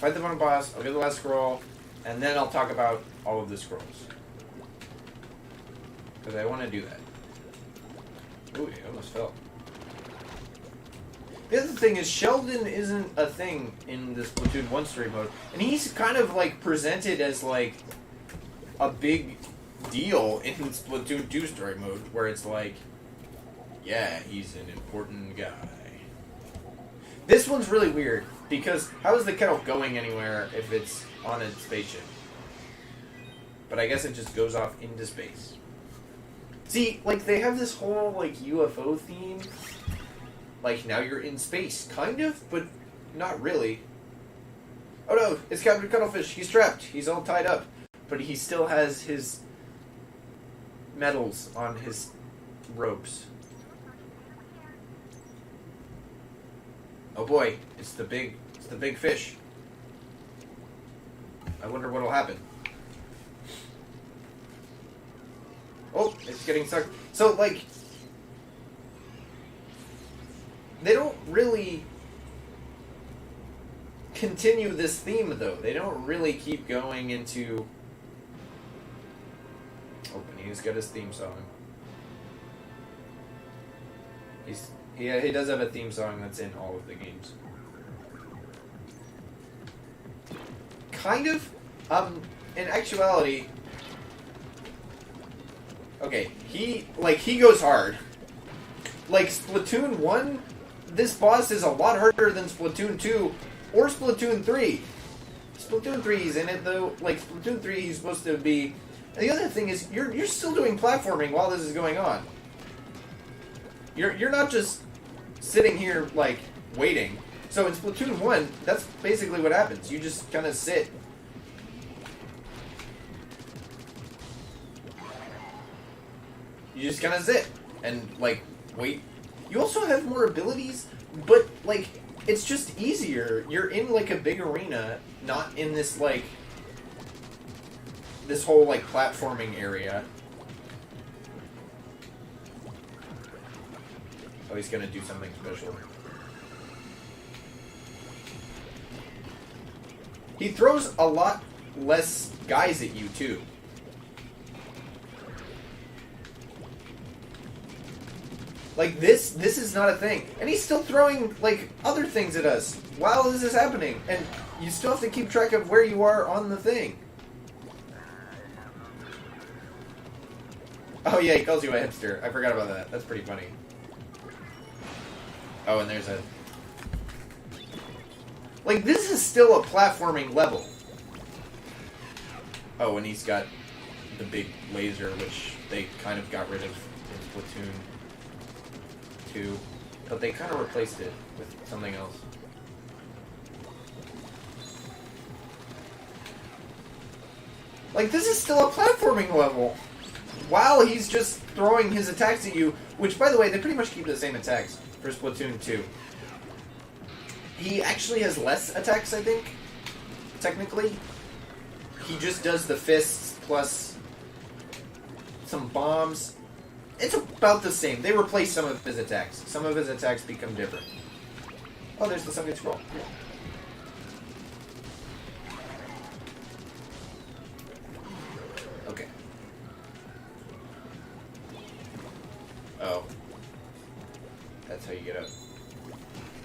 fight the final boss, I'll get the last scroll, and then I'll talk about all of the scrolls. Because I want to do that. Ooh, he almost fell. The other thing is, Sheldon isn't a thing in this Splatoon 1 story mode. And he's kind of, like, presented as, like, a big deal in Splatoon 2 story mode, where it's like, yeah, he's an important guy. This one's really weird, because how is the kettle going anywhere if it's on a spaceship? But I guess it just goes off into space. See, like, they have this whole, like, UFO theme. Like, now you're in space, kind of, but not really. Oh no, it's Captain Cuttlefish. He's trapped. He's all tied up. But he still has his medals on his ropes. Oh boy, it's the big fish. I wonder what'll happen. Oh, it's getting stuck. So, like, they don't really continue this theme, though. They don't really keep going into... Open, he's got his theme song. He does have a theme song that's in all of the games. Kind of. In actuality... Okay, he goes hard. Like, Splatoon 1, this boss is a lot harder than Splatoon 2 or Splatoon 3. Splatoon 3 is in it, though. Like, Splatoon 3, he's supposed to be... And the other thing is, you're still doing platforming while this is going on. You're not just sitting here, like, waiting. So in Splatoon 1, that's basically what happens. You just kind of sit. You just kind of sit and, like, wait. You also have more abilities, but, like, it's just easier. You're in, like, a big arena, not in this, like, this whole, like, platforming area. Oh, he's gonna do something special. He throws a lot less guys at you, too. Like, this is not a thing. And he's still throwing, like, other things at us while this is happening. And you still have to keep track of where you are on the thing. Oh, yeah, he calls you a hipster. I forgot about that. That's pretty funny. Oh, and there's a... Like, this is still a platforming level. Oh, and he's got the big laser, which they kind of got rid of in Splatoon 2. But they kind of replaced it with something else. Like, this is still a platforming level. While he's just throwing his attacks at you, which, by the way, they pretty much keep the same attacks for Splatoon 2. He actually has less attacks, I think, technically. He just does the fists plus some bombs. It's about the same. They replace some of his attacks. Some of his attacks become different. Oh, there's the Sunken Scroll. Okay. Oh. That's how you get up.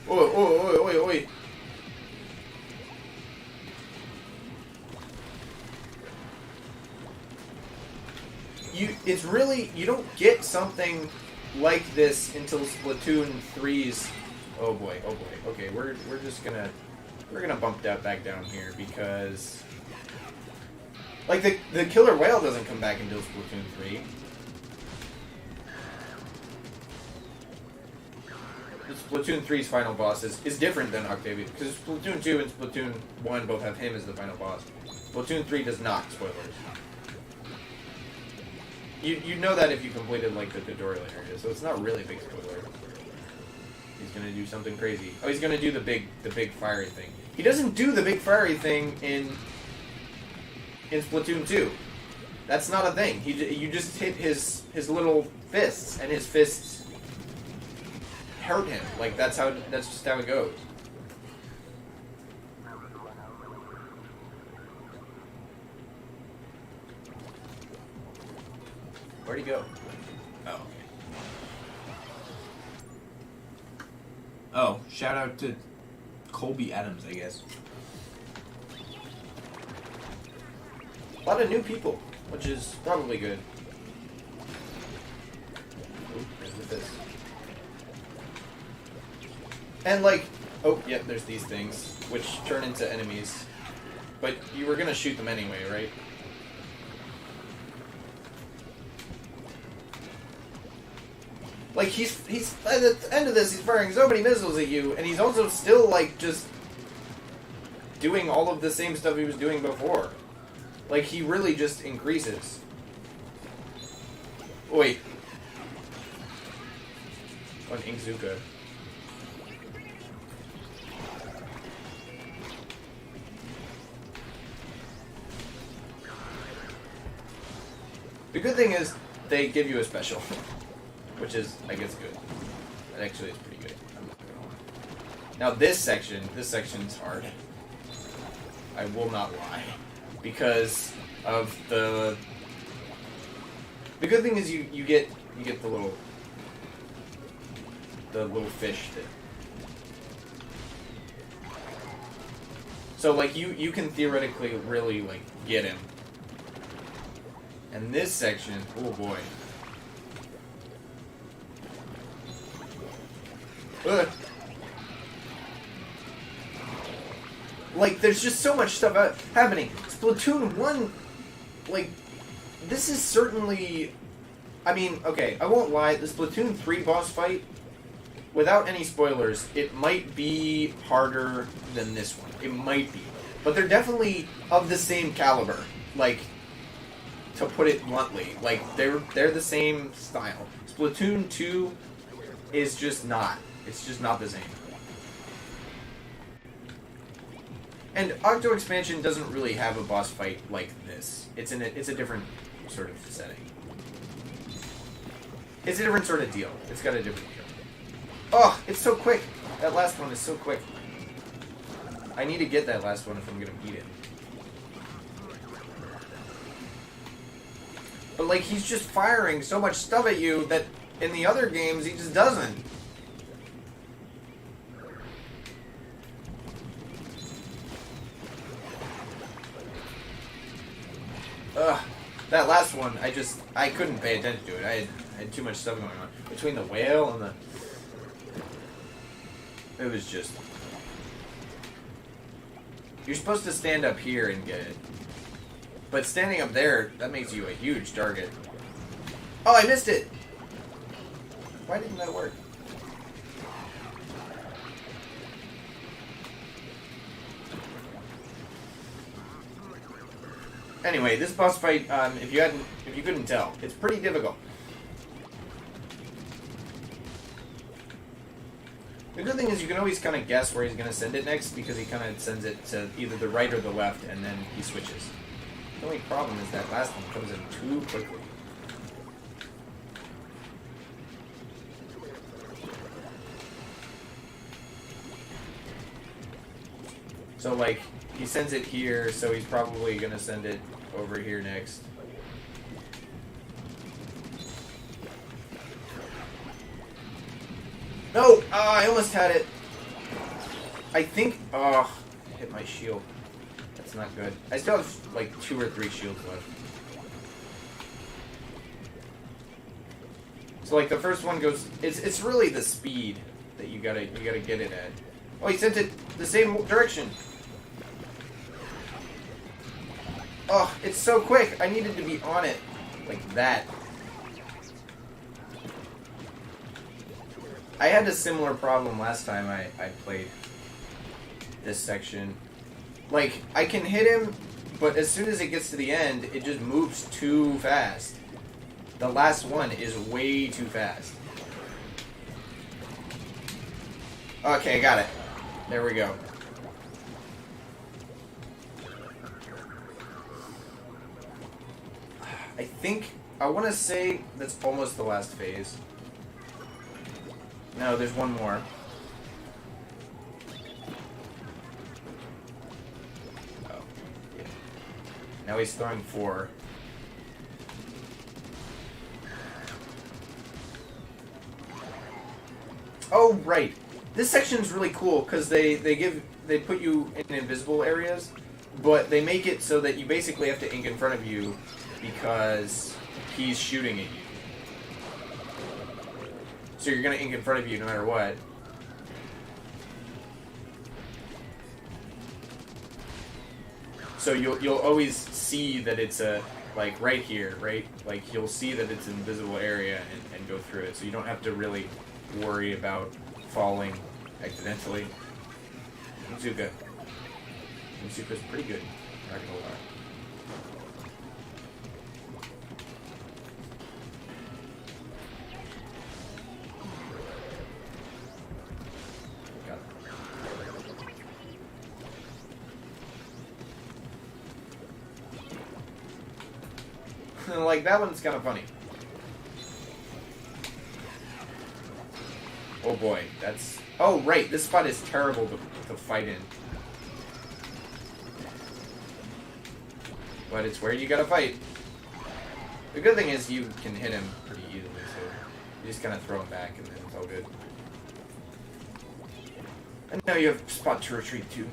Oi, oi, oi, oi, oi. It's really, you don't get something like this until Splatoon 3's. Oh boy, oh boy. Okay, we're just gonna bump that back down here because, like, the killer whale doesn't come back until Splatoon 3. Splatoon 3's final boss is different than Octavia, because Splatoon 2 and Splatoon 1 both have him as the final boss. Splatoon 3 does not, spoilers. You know that if you completed, like, the tutorial area, so it's not really a big spoiler. He's gonna do something crazy. Oh, he's gonna do the big fiery thing. He doesn't do the big fiery thing in Splatoon 2. That's not a thing. You just hit his little fists, and his fists hurt him. Like, that's just how it goes. Where'd he go? Oh, okay. Oh, shout out to Colby Adams, I guess. A lot of new people, which is probably good. Ooh, there's this. And like, oh, yeah, there's these things, which turn into enemies. But you were gonna shoot them anyway, right? Like, he's at the end of this, he's firing so many missiles at you, and he's also still, like, just doing all of the same stuff he was doing before. Like, he really just increases. Wait. On Inkzuka. The good thing is, they give you a special. Which is, I guess, good. That actually is pretty good. I'm not gonna lie. Now this section's hard. I will not lie. Because of the... The good thing is you get the little fish that... So, like, you can theoretically really, like, get him. And this section, oh boy. Ugh. Like, there's just so much stuff happening. Splatoon 1, like, this is certainly... I mean, okay, I won't lie, the Splatoon 3 boss fight, without any spoilers, it might be harder than this one. It might be. But they're definitely of the same caliber. Like, to put it bluntly. Like, they're the same style. Splatoon 2 is just not. It's just not the same. And Octo Expansion doesn't really have a boss fight like this. It's a different sort of setting. It's a different sort of deal. It's got a different deal. Oh, it's so quick. That last one is so quick. I need to get that last one if I'm gonna beat it. But like, he's just firing so much stuff at you that in the other games he just doesn't. Ugh, that last one, I couldn't pay attention to it. I had too much stuff going on. Between the whale and it was just... You're supposed to stand up here and get it. But standing up there, that makes you a huge target. Oh, I missed it! Why didn't that work? Anyway, this boss fight, if you couldn't tell, it's pretty difficult. The good thing is you can always kind of guess where he's going to send it next, because he kind of sends it to either the right or the left, and then he switches. The only problem is that last one comes in too quickly. So, like, he sends it here, so he's probably going to send it over here next. No! I almost had it. I think... Oh, hit my shield. That's not good. I still have, like, 2 or 3 shields left. So, like, the first one goes... It's really the speed that you gotta get it at. Oh, he sent it the same direction. Oh, it's so quick. I needed to be on it. Like that. I had a similar problem last time I played this section. Like, I can hit him, but as soon as it gets to the end, it just moves too fast. The last one is way too fast. Okay, got it. There we go. I think, I want to say that's almost the last phase. No, there's one more. Oh, yeah. Now he's throwing 4. Oh, right. This section's really cool because they put you in invisible areas, but they make it so that you basically have to ink in front of you because he's shooting at you. So you're gonna ink in front of you no matter what. So you'll always see that it's like right here, right? Like you'll see that it's an invisible area and go through it. So you don't have to really worry about falling accidentally. Mizuka's pretty good. Not gonna lie. Like, that one's kind of funny. Oh boy, that's... Oh, right, this spot is terrible to fight in. But it's where you gotta fight. The good thing is you can hit him pretty easily, so you just kind of throw him back and then it's all good. And now you have a spot to retreat to.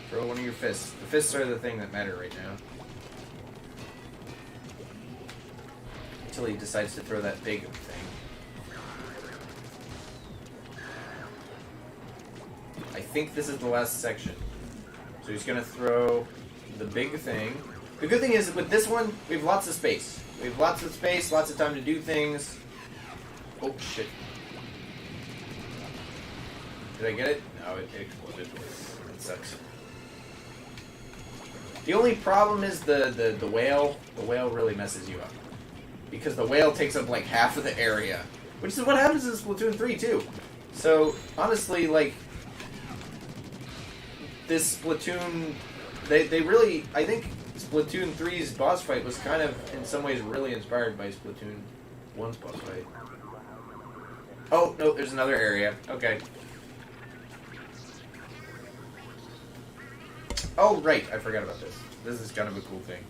Throw one of your fists. The fists are the thing that matter right now. Until he decides to throw that big thing. I think this is the last section. So he's gonna throw the big thing. The good thing is, with this one, we have lots of space. We have lots of space, lots of time to do things. Oh, shit. Did I get it? No, it exploded. That sucks. The only problem is the whale. The whale really messes you up. Because the whale takes up like half of the area. Which is what happens in Splatoon 3 too. So, honestly, like, this Splatoon... They really... I think Splatoon 3's boss fight was kind of, in some ways, really inspired by Splatoon 1's boss fight. Oh, no, there's another area. Okay. Oh, right, I forgot about this. This is kind of a cool thing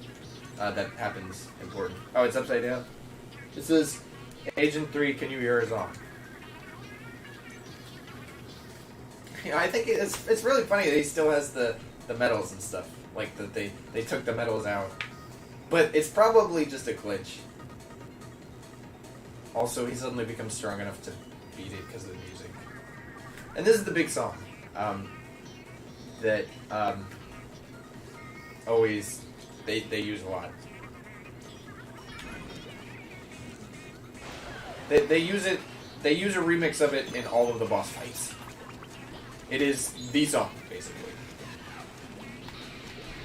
that happens important. Oh, it's upside down? It says, Agent 3, can you hear us on? You know, I think it's really funny that he still has the medals and stuff. Like, that they took the medals out. But it's probably just a glitch. Also, he suddenly becomes strong enough to beat it because of the music. And this is the big song. That, always they use a lot. They use it. They use a remix of it in all of the boss fights. It is the song, basically.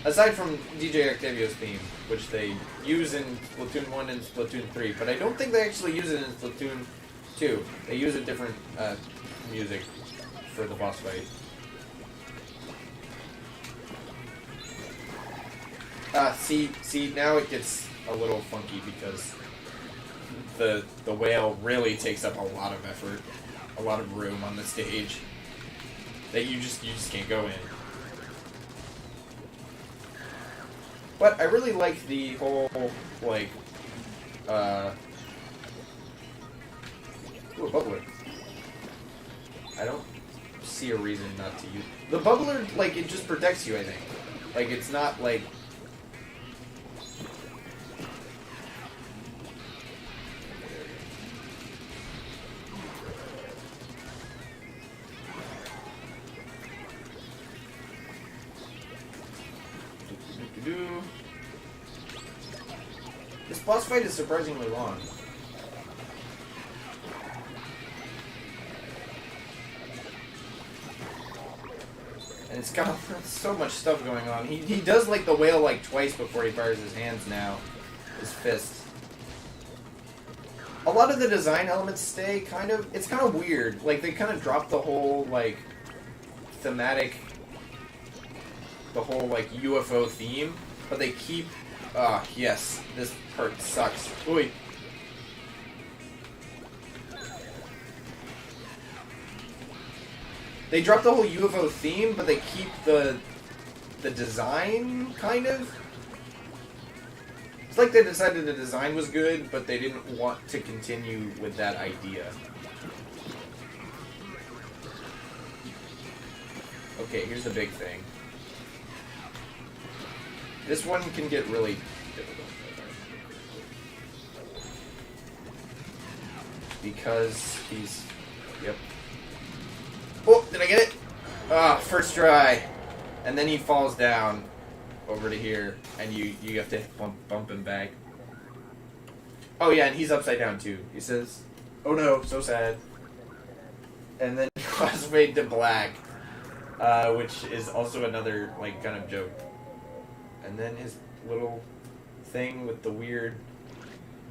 Aside from DJ Octavio's theme, which they use in Splatoon 1 and Splatoon 3, but I don't think they actually use it in Splatoon 2. They use a different music for the boss fight. See, now it gets a little funky because the whale really takes up a lot of effort, a lot of room on the stage that you just can't go in. But I really like the whole, like, ooh, a bubbler. I don't see a reason not to use... The bubbler, like, it just protects you, I think. Like, it's not, like... This boss fight is surprisingly long. And it's got so much stuff going on. He does like the whale like twice before he fires his hands now. His fists. A lot of the design elements stay kind of... It's kind of weird. Like, they kind of drop the whole, like, thematic... The whole, like, UFO theme. But they keep... yes. This part sucks. Ooh. They drop the whole UFO theme, but they keep the design, kind of. It's like they decided the design was good, but they didn't want to continue with that idea. Okay, here's the big thing. This one can get really difficult. Because he's... Yep. Oh, did I get it? Ah, first try. And then he falls down over to here, and you have to bump him back. Oh yeah, and he's upside down too. He says, "Oh no, so sad." And then he was made to black, which is also another like kind of joke. And then his little thing with the weird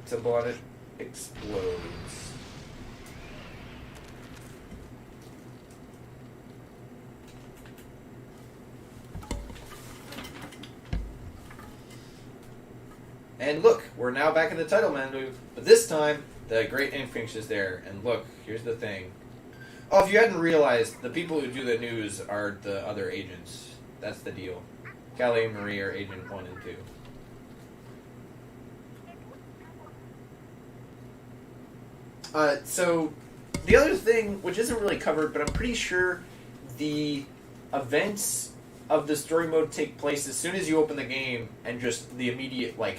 symbol on it explodes. And look, we're now back in the title menu, but this time, the Great Inkfinch is there. And look, here's the thing. Oh, if you hadn't realized, the people who do the news are the other agents. That's the deal. Callie and Marie are Agent 1 and 2. So, the other thing, which isn't really covered, but I'm pretty sure the events of the story mode take place as soon as you open the game, and just the immediate, like,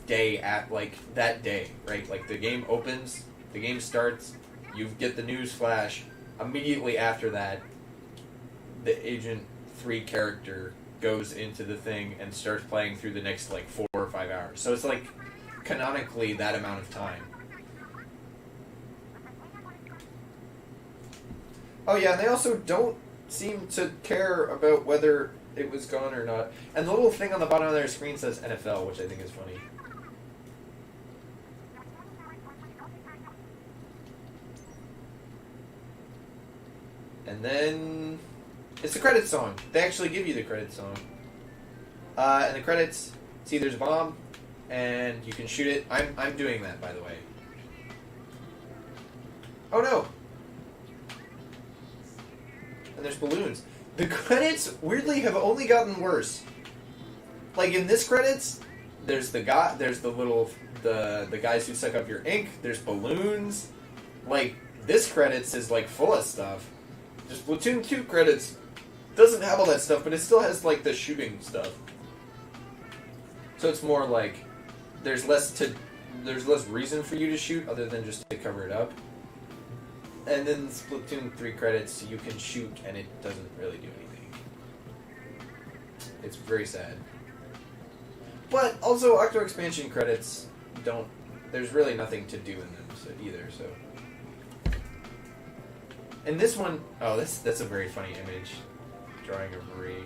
day at, like, that day, right? Like, the game opens, the game starts, you get the news flash, immediately after that, the Agent 3 character goes into the thing and starts playing through the next, like, 4 or 5 hours. So it's, like, canonically that amount of time. Oh yeah, and they also don't seem to care about whether it was gone or not. And the little thing on the bottom of their screen says NFL, which I think is funny. And then it's the credits song. They actually give you the credits song. And the credits, see there's a bomb, and you can shoot it. I'm doing that, by the way. Oh no! And there's balloons. The credits, weirdly, have only gotten worse. Like, in this credits, there's the guys who suck up your ink, there's balloons. Like, this credits is, like, full of stuff. Just Splatoon 2 credits doesn't have all that stuff, but it still has, like, the shooting stuff. So it's more like, there's less reason for you to shoot other than just to cover it up. And then Splatoon 3 credits, you can shoot, and it doesn't really do anything. It's very sad. But also, Octo Expansion credits don't... There's really nothing to do in them either, so... And this one... Oh, that's a very funny image. Drawing of Marie.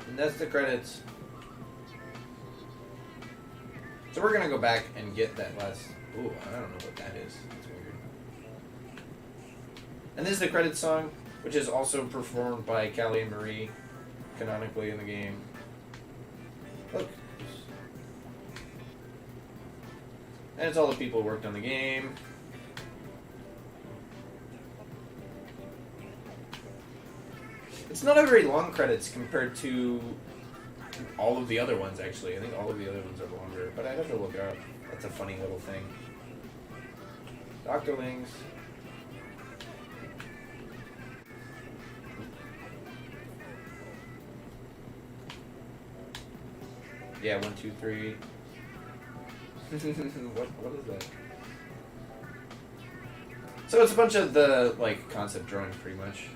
And that's the credits. So we're gonna go back and get that last... Ooh, I don't know what that is. It's weird. And this is the credits song, which is also performed by Callie and Marie, canonically in the game. Look. And it's all the people who worked on the game. It's not a very long credits compared to all of the other ones, actually. I think all of the other ones are longer, but I'd have to look it up. That's a funny little thing. Octolings. Yeah, 1, 2, 3. What is that? So it's a bunch of the, like, concept drawings, pretty much.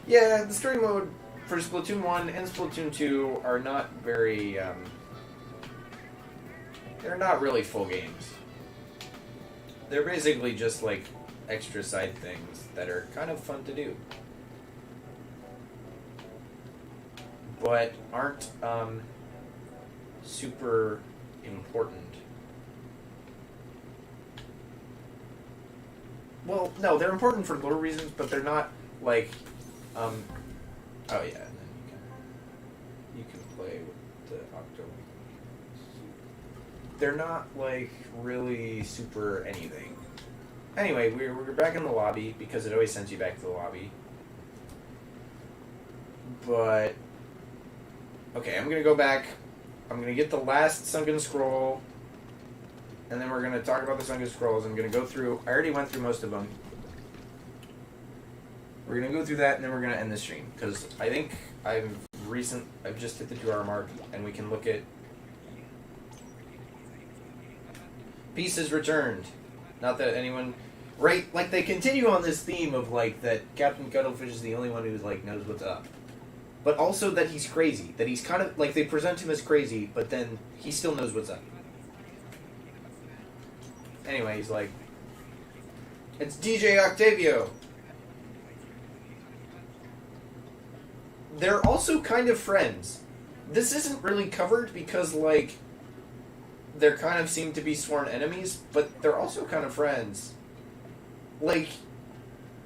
Yeah, the story mode for Splatoon 1 and Splatoon 2 are not very, they're not really full games. They're basically just, like, extra side things that are kind of fun to do. But aren't, super important. Well, no, they're important for lore reasons, but they're not, like, oh yeah, and then you can play with the Octo. they're not, like, really super anything. Anyway, we're back in the lobby, because it always sends you back to the lobby. But, okay, I'm gonna go back. I'm gonna get the last sunken scroll, and then we're gonna talk about the sunken scrolls. I'm gonna go through, I already went through most of them. We're gonna go through that, and then we're gonna end the stream, because I think I've just hit the 2-hour mark, and we can look at pieces returned. Not that anyone, right? Like, they continue on this theme of, like, that Captain Cuttlefish is the only one who's, like, knows what's up. But also that he's crazy. That he's kind of, like, they present him as crazy, but then he still knows what's up. Anyway, he's like, it's DJ Octavio. They're also kind of friends. This isn't really covered because, like, they're kind of seem to be sworn enemies, but they're also kind of friends. Like,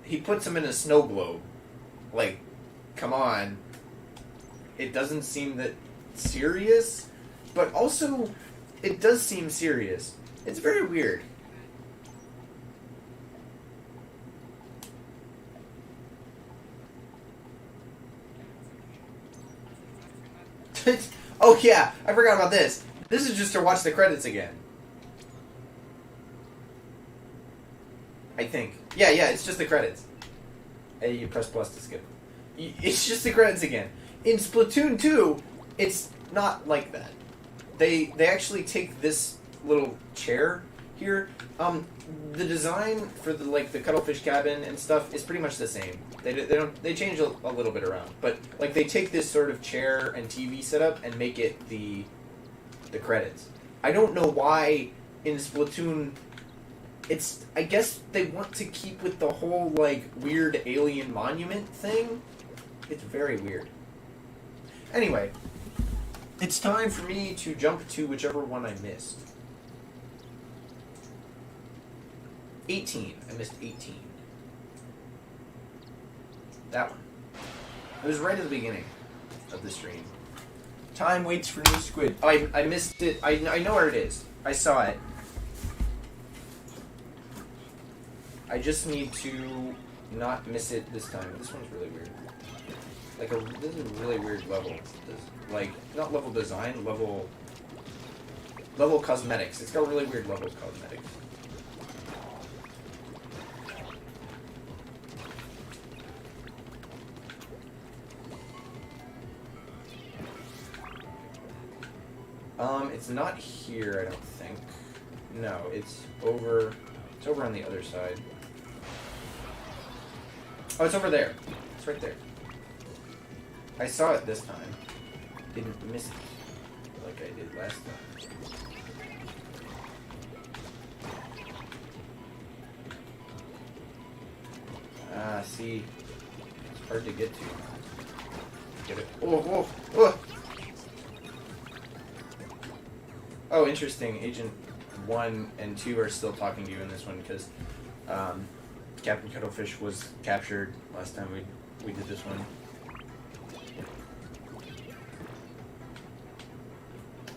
he puts him in a snow globe. Like, come on. It doesn't seem that serious, but also it does seem serious. It's very weird. Oh yeah, I forgot about this. This is just to watch the credits again. I think. Yeah, it's just the credits. Hey, you press plus to skip. It's just the credits again. In Splatoon 2, it's not like that. They actually take this little chair here. The design for the cuttlefish cabin and stuff is pretty much the same. They change a little bit around, but like they take this sort of chair and TV setup and make it the credits. I don't know why in Splatoon. I guess they want to keep with the whole like weird alien monument thing. It's very weird. Anyway, it's time for me to jump to whichever one I missed. 18. I missed 18. That one. It was right at the beginning of the stream. Time waits for new squid. Oh, I missed it. I know where it is. I saw it. I just need to not miss it this time. This one's really weird. This is a really weird level. Not level design, level cosmetics. It's got really weird level cosmetics. It's not here, I don't think. No, it's over on the other side. Oh, it's over there. It's right there. I saw it this time. Didn't miss it like I did last time. Ah, see. It's hard to get to. Get it. Oh! Oh, interesting. Agent 1 and 2 are still talking to you in this one because Captain Cuttlefish was captured last time we did this one.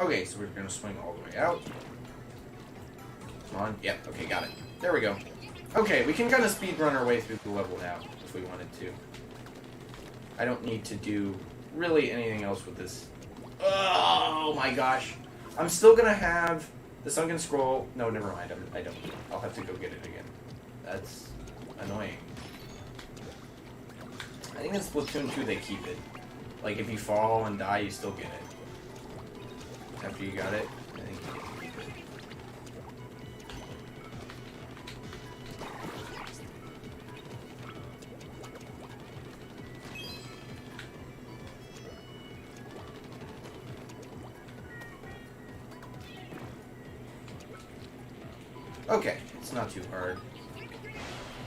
Okay, so we're going to swing all the way out. Come on. Yep, okay, got it. There we go. Okay, we can kind of speed run our way through the level now if we wanted to. I don't need to do really anything else with this. Oh my gosh. I'm still going to have the sunken scroll. No, never mind. I don't. I'll have to go get it again. That's annoying. I think in Splatoon 2 they keep it. Like, if you fall and die, you still get it. After you got it, I think you can keep it. Okay, it's not too hard.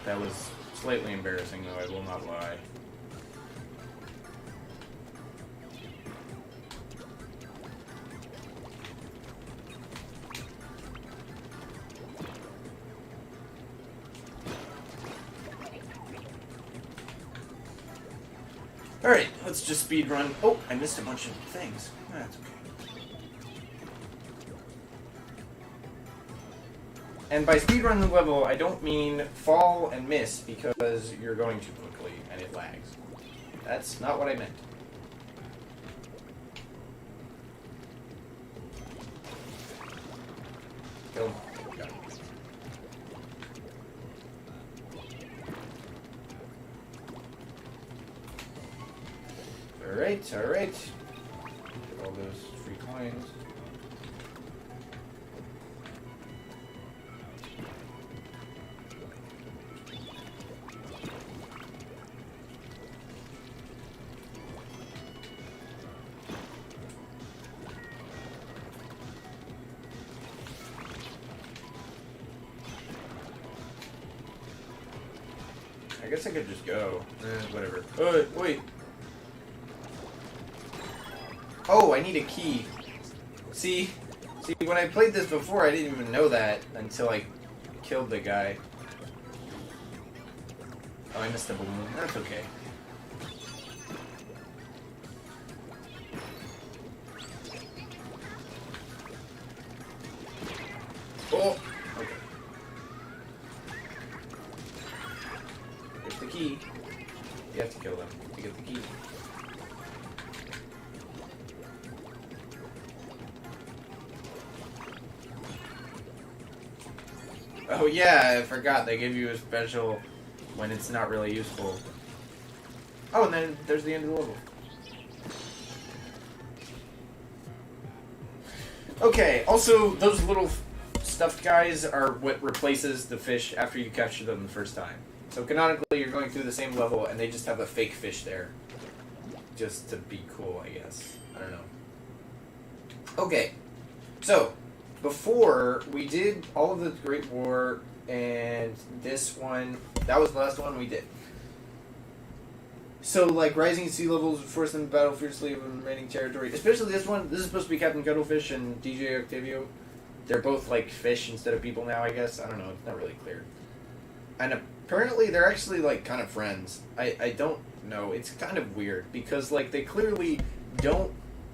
That was slightly embarrassing, though, I will not lie. Alright, let's just speed run. Oh, I missed a bunch of things. That's okay. And by speedrun the level, I don't mean fall and miss because you're going too quickly and it lags. That's not what I meant. Kill him. Got him. Alright, alright. Get all those free coins. I guess I could just go. Whatever. Wait. Oh, I need a key. See, when I played this before, I didn't even know that until I killed the guy. Oh, I missed the balloon. That's okay. Oh! Okay. Here's the key. You have to kill them to get the key. Oh yeah, I forgot. They give you a special when it's not really useful. Oh, and then there's the end of the level. Okay, also, those little stuffed guys are what replaces the fish after you capture them the first time. So canonically, you're going through the same level, and they just have a fake fish there. Just to be cool, I guess. I don't know. Okay, so before, we did all of the Great War, and this one, that was the last one we did. So, like, rising sea levels force them to battle fiercely over the remaining territory. Especially this one. This is supposed to be Captain Cuttlefish and DJ Octavio. They're both, like, fish instead of people now, I guess. I don't know. It's not really clear. And apparently they're actually, like, kind of friends. I don't know. It's kind of weird. Because, like, they clearly don't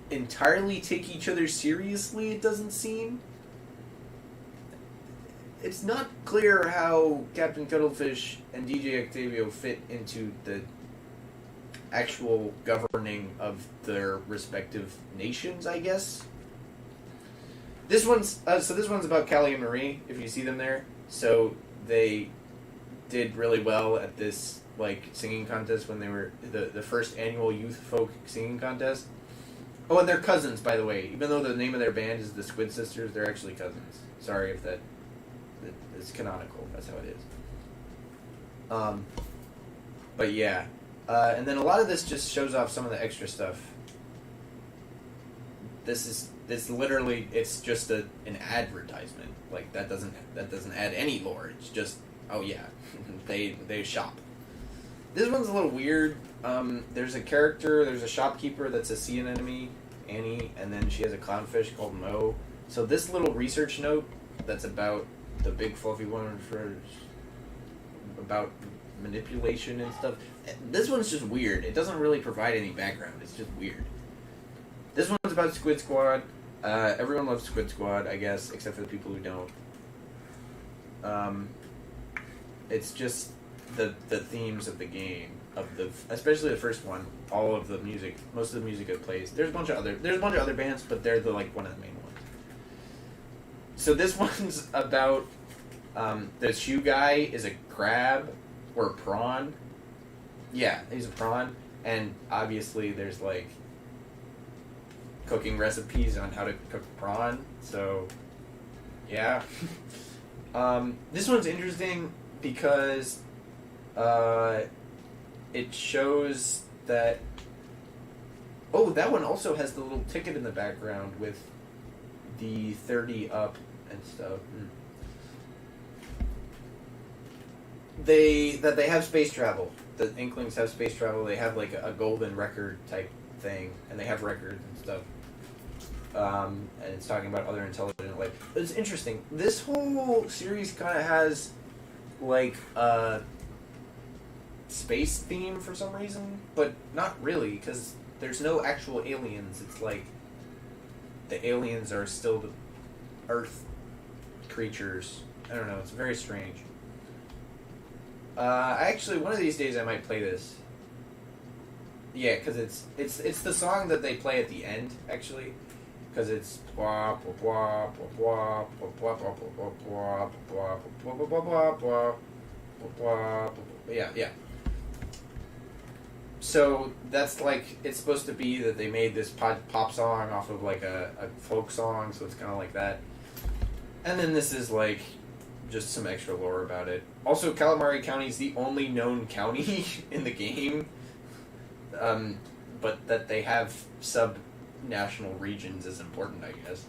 entirely take each other seriously, it doesn't seem. It's not clear how Captain Cuttlefish and DJ Octavio fit into the actual governing of their respective nations, I guess. This one's this one's about Callie and Marie, if you see them there. So they did really well at this like singing contest when they were the first annual youth folk singing contest. Oh, and they're cousins, by the way. Even though the name of their band is the Squid Sisters, they're actually cousins. Sorry if that is canonical. That's how it is. But yeah. And then a lot of this just shows off some of the extra stuff. This literally, it's just an advertisement. Like that doesn't add any lore. It's just, oh yeah, they shop. This one's a little weird. There's a shopkeeper that's a sea anemone, Annie, and then she has a clownfish called Mo. So this little research note that's about the big fluffy one about manipulation and stuff. This one's just weird. It doesn't really provide any background. It's just weird. This one's about Squid Squad. Everyone loves Squid Squad, I guess, except for the people who don't. It's just the themes of the game, especially the first one. All of the music, most of the music it plays. There's a bunch of other bands, but they're one of the main ones. So this one's about the shoe guy is a crab or a prawn. Yeah, he's a prawn, and obviously there's like cooking recipes on how to cook prawn. So yeah. This one's interesting because it shows that. Oh, that one also has the little ticket in the background with the 30 up and stuff. They have space travel. The Inklings have space travel. They have like a golden record type thing, and they have records and stuff. And it's talking about other intelligent life. It's interesting. This whole series kind of has like a space theme for some reason, but not really, because there's no actual aliens. It's like the aliens are still the Earth creatures, I don't know. It's very strange. Actually, one of these days I might play this. Yeah, because it's the song that they play at the end, actually. Because it's yeah. So that's like, it's supposed to be that they made this pop song off of like a folk song, so it's kind of like that. And then this is like just some extra lore about it. Also, Calamari County is the only known county in the game, but that they have sub-national regions is important, I guess.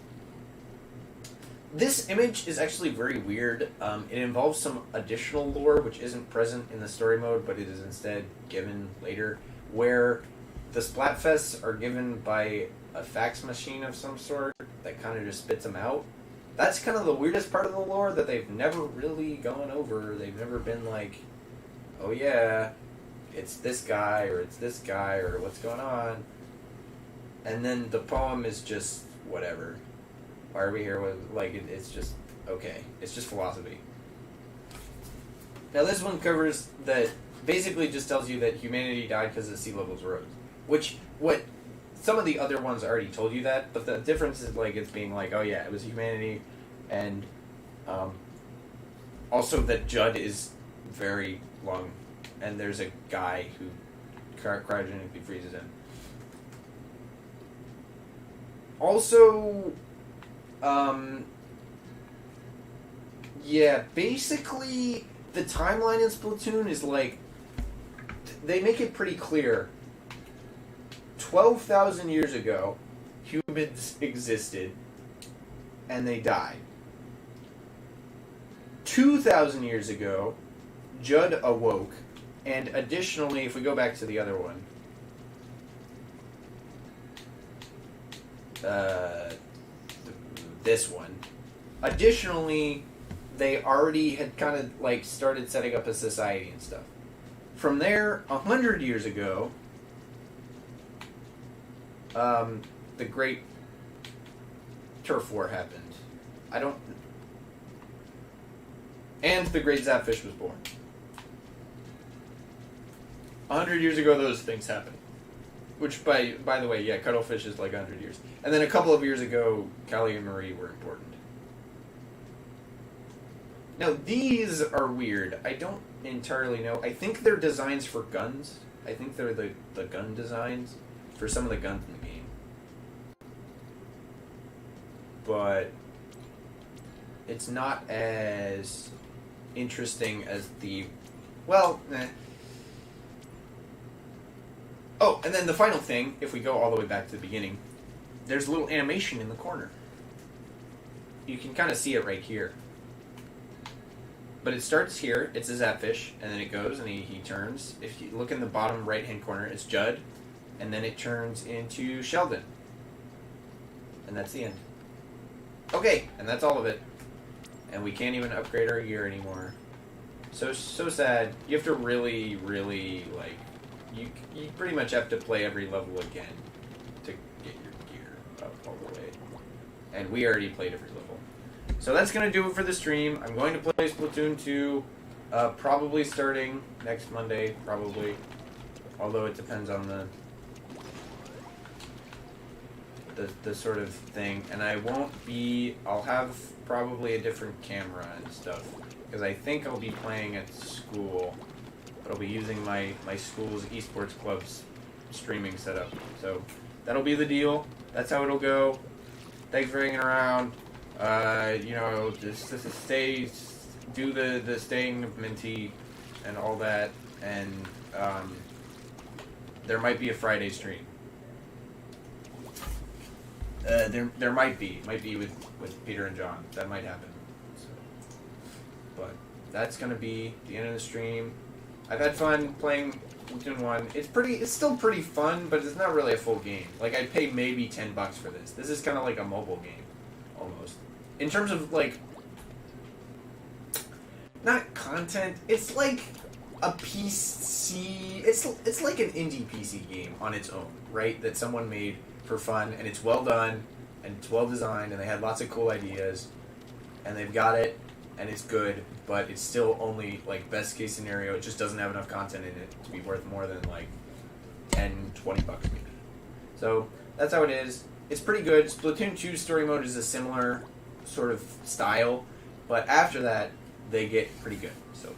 This image is actually very weird. It involves some additional lore, which isn't present in the story mode, but it is instead given later, where the Splatfests are given by a fax machine of some sort that kind of just spits them out. That's kind of the weirdest part of the lore that they've never really gone over. They've never been like, oh yeah, it's this guy, or it's this guy, or what's going on. And then the poem is just whatever. Why are we here with, like, it's just, okay. It's just philosophy. Now this one covers that, basically just tells you that humanity died because the sea levels rose. Which, some of the other ones already told you that, but the difference is, like, it's being like, oh yeah, it was humanity, and, also that Judd is very long, and there's a guy who cryogenically freezes him. Also, yeah, basically, the timeline in Splatoon is like, they make it pretty clear. 12,000 years ago, humans existed, and they died. 2,000 years ago, Judd awoke, and additionally, if we go back to the other one, this one. Additionally, they already had kind of like started setting up a society and stuff. From there, 100 years ago, the Great Turf War happened. And the Great Zapfish was born. 100 years ago, those things happened. Which, by the way, yeah, Cuttlefish is like 100 years. And then a couple of years ago, Callie and Marie were important. Now, these are weird. I don't entirely know. I think they're designs for guns. I think they're the gun designs for some of the guns in the game. But it's not as interesting as the... Well, Oh, and then the final thing, if we go all the way back to the beginning, there's a little animation in the corner. You can kind of see it right here. But it starts here, it's a Zapfish, and then it goes and he turns. If you look in the bottom right-hand corner, it's Judd, and then it turns into Sheldon. And that's the end. Okay, and that's all of it. And we can't even upgrade our gear anymore. So sad. You have to really, really, like... You pretty much have to play every level again to get your gear up all the way. And we already played every level. So that's going to do it for the stream. I'm going to play Splatoon 2, probably starting next Monday, probably. Although it depends on the sort of thing. And I'll have probably a different camera and stuff. Because I think I'll be playing at school. But I'll be using my school's esports club's streaming setup. So that'll be the deal. That's how it'll go. Thanks for hanging around. Just do the staying of Minty and all that. And there might be a Friday stream. There might be with Peter and John. That might happen. So, but that's gonna be the end of the stream. I've had fun playing Splatoon 1. It's still pretty fun, but it's not really a full game. Like, I'd pay maybe $10 for this. This is kind of like a mobile game, almost. In terms of, like, not content, it's like a PC, it's like an indie PC game on its own, right? That someone made for fun, and it's well done, and it's well designed, and they had lots of cool ideas, and they've got it and it's good, but it's still only, like, best case scenario, it just doesn't have enough content in it to be worth more than, like, 10, $20 maybe. So, that's how it is. It's pretty good. Splatoon 2's story mode is a similar sort of style, but after that, they get pretty good. So